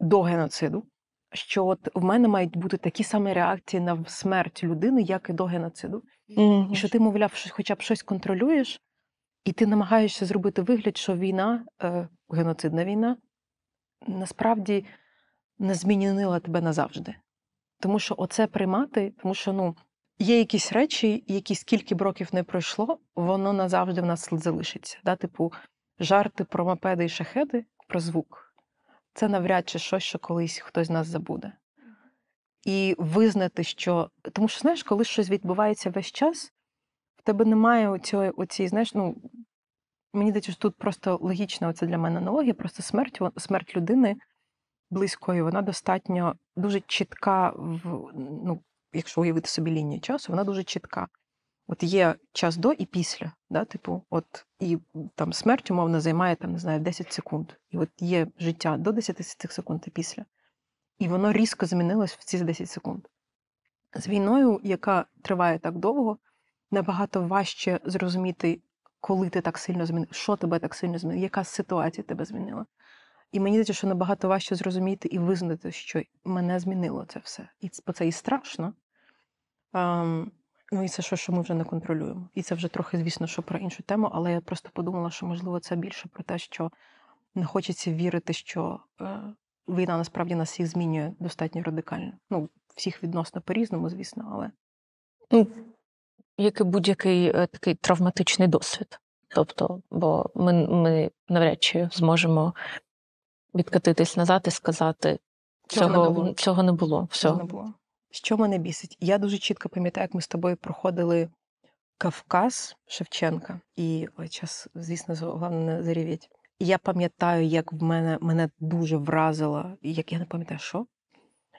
до геноциду, що от в мене мають бути такі самі реакції на смерть людини, як і до геноциду. І що ти, мовляв, хоча б щось контролюєш, і ти намагаєшся зробити вигляд, що війна, геноцидна війна, насправді не змінила тебе назавжди. Тому що оце приймати, тому що, є якісь речі, які скільки б років не пройшло, воно назавжди в нас залишиться. Типу, жарти про мопеди і шахеди, про звук. Це навряд чи щось, що колись хтось з нас забуде. І визнати, що... Тому що, знаєш, коли щось відбувається весь час, в тебе немає оцієї, знаєш, мені здається, що тут просто логічна оця для мене аналогія, просто смерть людини близької, вона достатньо дуже чітка, якщо уявити собі лінію часу, вона дуже чітка. От є час до і після, і там смерть, умовно, займає, 10 секунд. І от є життя до 10 секунд і після. І воно різко змінилось в ці 10 секунд. З війною, яка триває так довго, набагато важче зрозуміти, коли ти так сильно змінив, що тебе так сильно змінило, яка ситуація тебе змінила. І мені здається, що набагато важче зрозуміти і визнати, що мене змінило це все. І це і страшно. І це що ми вже не контролюємо. І це вже трохи, звісно, що про іншу тему, але я просто подумала, що, можливо, це більше про те, що не хочеться вірити, що війна насправді нас всіх змінює достатньо радикально. Всіх відносно по-різному, звісно, але... Як і будь-який такий травматичний досвід. Тобто, бо ми навряд чи зможемо відкатитись назад і сказати, цього не було. Все. Цього не було. Що мене бісить? Я дуже чітко пам'ятаю, як ми з тобою проходили Кавказ Шевченка. І час, звісно, головне не зарівіть. І я пам'ятаю, як мене дуже вразила, як я не пам'ятаю, що?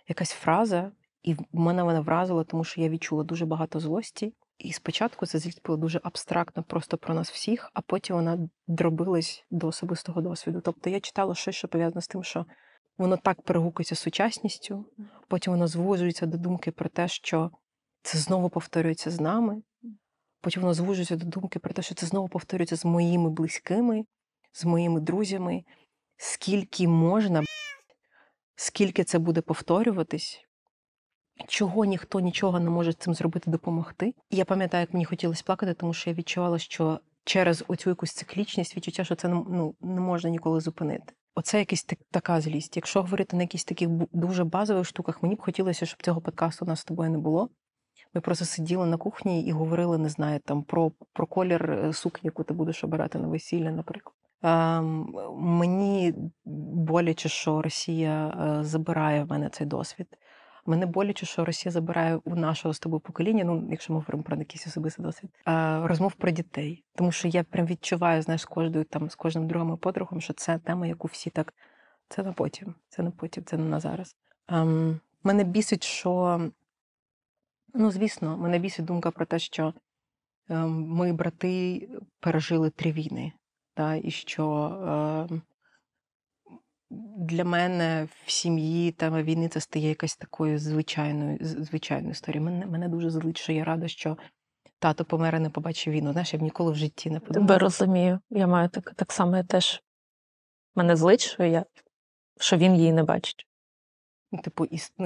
Якась фраза, і мене вразило, тому що я відчула дуже багато злості. І спочатку це, звісно, було дуже абстрактно просто про нас всіх, а потім вона дробилась до особистого досвіду. Тобто я читала щось, що пов'язане з тим, що воно так перегукується з сучасністю, потім воно звужується до думки про те, що це знову повторюється з нами, потім воно звужується до думки про те, що це знову повторюється з моїми близькими, з моїми друзями. Скільки можна, скільки це буде повторюватись, чого ніхто нічого не може з цим зробити, допомогти. І я пам'ятаю, як мені хотілося плакати, тому що я відчувала, що через оцю якусь циклічність відчуття, що це не можна ніколи зупинити. Оце якась така злість. Якщо говорити на якісь таких дуже базових штуках, мені б хотілося, щоб цього подкасту у нас з тобою не було. Ми просто сиділи на кухні і говорили, не знаю, там про колір сукні, яку ти будеш обирати на весілля, наприклад. Мені боляче, що Росія забирає в мене цей досвід. Мене боляче, що Росія забирає у нашого з тобою покоління, якщо ми говоримо про якийсь особистий досвід, розмов про дітей. Тому що я прям відчуваю, знаєш, з кожним другом і подругом, що це тема, яку всі так, це на потім, це не на зараз. Мене бісить, що, звісно, мене бісить думка про те, що ми, брати, пережили 3 війни, і що для мене в сім'ї тема війни це стає якась такою звичайною історією. Мене дуже злить, що я рада, що тато помер і не побачив війну. Знаєш, я б ніколи в житті не подумала. Тебе розумію. Я маю так само, я теж. Мене злить, що він її не бачить.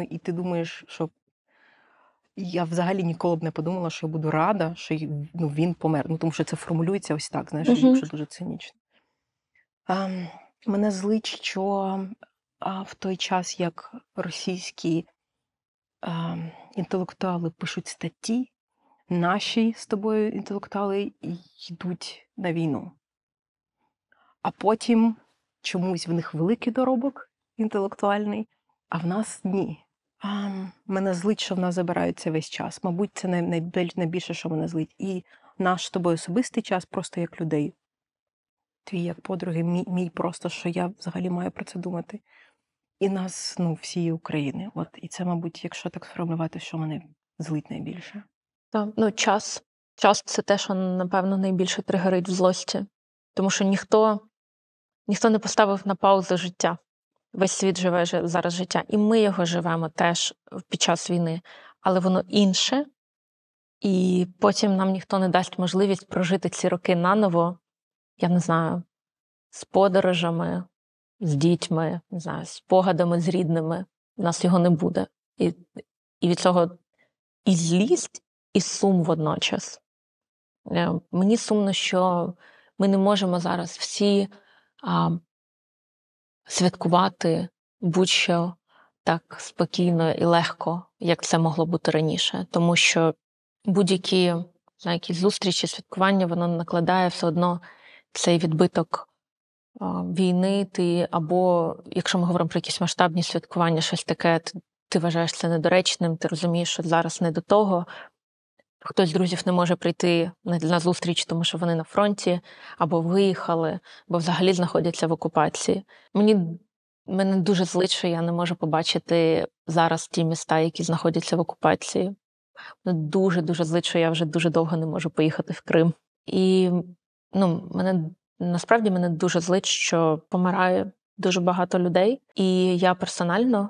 І ти думаєш, що Я взагалі ніколи б не подумала, що я буду рада, що він помер. Тому що це формулюється ось так, знаєш, якщо дуже цинічно. Мене злить, що в той час, як російські інтелектуали пишуть статті, наші з тобою інтелектуали йдуть на війну. А потім чомусь в них великий доробок інтелектуальний, а в нас ні. Мене злить, що в нас забирається весь час. Мабуть, це найбільше, що мене злить. І наш з тобою особистий час просто як людей. Твій як подруги, мій просто, що я взагалі маю про це думати. І нас, всієї України. І це, мабуть, якщо так сформулювати, що мене злить найбільше. Так, час. Час – це те, що, напевно, найбільше тригерить в злості. Тому що ніхто не поставив на паузу життя. Весь світ живе зараз життя. І ми його живемо теж під час війни. Але воно інше. І потім нам ніхто не дасть можливість прожити ці роки наново, я не знаю, з подорожами, з дітьми, не знаю, з спогадами, з рідними. У нас його не буде. І від цього і злість, і сум водночас. Мені сумно, що ми не можемо зараз всі святкувати будь-що так спокійно і легко, як це могло бути раніше. Тому що будь-які якісь зустрічі, святкування, воно накладає все одно цей відбиток війни. Або, якщо ми говоримо про якісь масштабні святкування, щось таке, ти вважаєш це недоречним, ти розумієш, що зараз не до того. Хтось з друзів не може прийти на зустріч, тому що вони на фронті, або виїхали, або взагалі знаходяться в окупації. Мене дуже злить, що я не можу побачити зараз ті міста, які знаходяться в окупації. Мене дуже злить, що я вже дуже довго не можу поїхати в Крим. І насправді мене дуже злить, що помирає дуже багато людей, і я персонально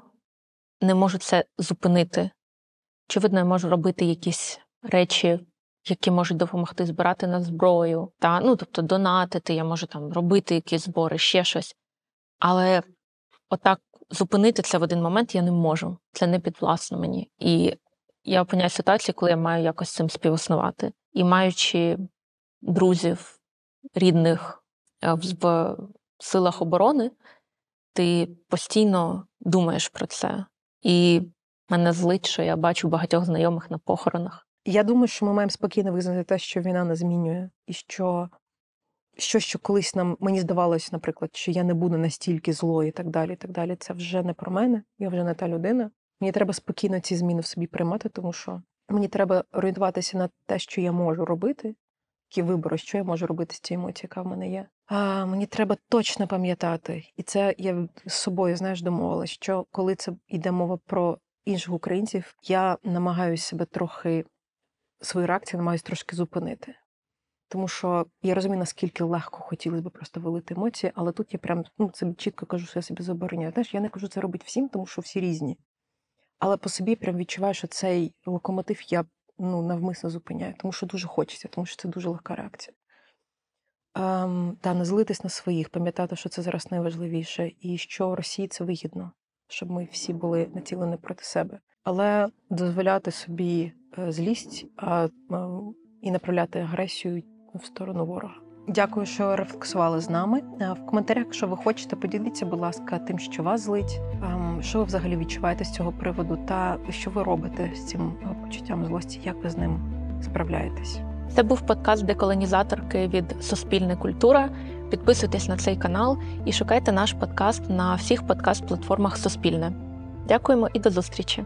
не можу це зупинити. Очевидно, я можу робити якісь речі, які можуть допомогти збирати на зброю, тобто донатити, я можу робити якісь збори, ще щось. Але отак зупинити це в один момент я не можу. Це не підвласно мені. І я опиняюся в ситуації, коли я маю якось з цим співіснувати. І маючи друзів, рідних в силах оборони, ти постійно думаєш про це. І мене злить, що я бачу багатьох знайомих на похоронах. Я думаю, що ми маємо спокійно визнати те, що війна не змінює. І що колись мені здавалось, наприклад, що я не буду настільки злою і так далі, це вже не про мене, я вже не та людина. Мені треба спокійно ці зміни в собі приймати, тому що мені треба орієнтуватися на те, що я можу робити, які вибори, що я можу робити з цією емоцією, яка в мене є. Мені треба точно пам'ятати, і це я з собою, домовилась, що коли це йде мова про інших українців, я намагаюся себе свою реакцію намагаюся трошки зупинити. Тому що я розумію, наскільки легко хотілося б просто вилити емоції, але тут я прям собі чітко кажу, що я собі забороняю. Знаєш, я не кажу це робити всім, тому що всі різні. Але по собі прям відчуваю, що цей локомотив я навмисно зупиняю, тому що дуже хочеться, тому що це дуже легка реакція. Не злитись на своїх, пам'ятати, що це зараз найважливіше, і що Росії це вигідно, щоб ми всі були націлені проти себе. Але дозволяти собі злість і направляти агресію в сторону ворога. Дякую, що рефлексували з нами. В коментарях, якщо ви хочете, поділіться, будь ласка, тим, що вас злить, що ви взагалі відчуваєте з цього приводу, та що ви робите з цим почуттям злості, як ви з ним справляєтесь. Це був подкаст «Деколонізаторки» від Суспільне культура. Підписуйтесь на цей канал і шукайте наш подкаст на всіх подкаст-платформах Суспільне. Дякуємо і до зустрічі!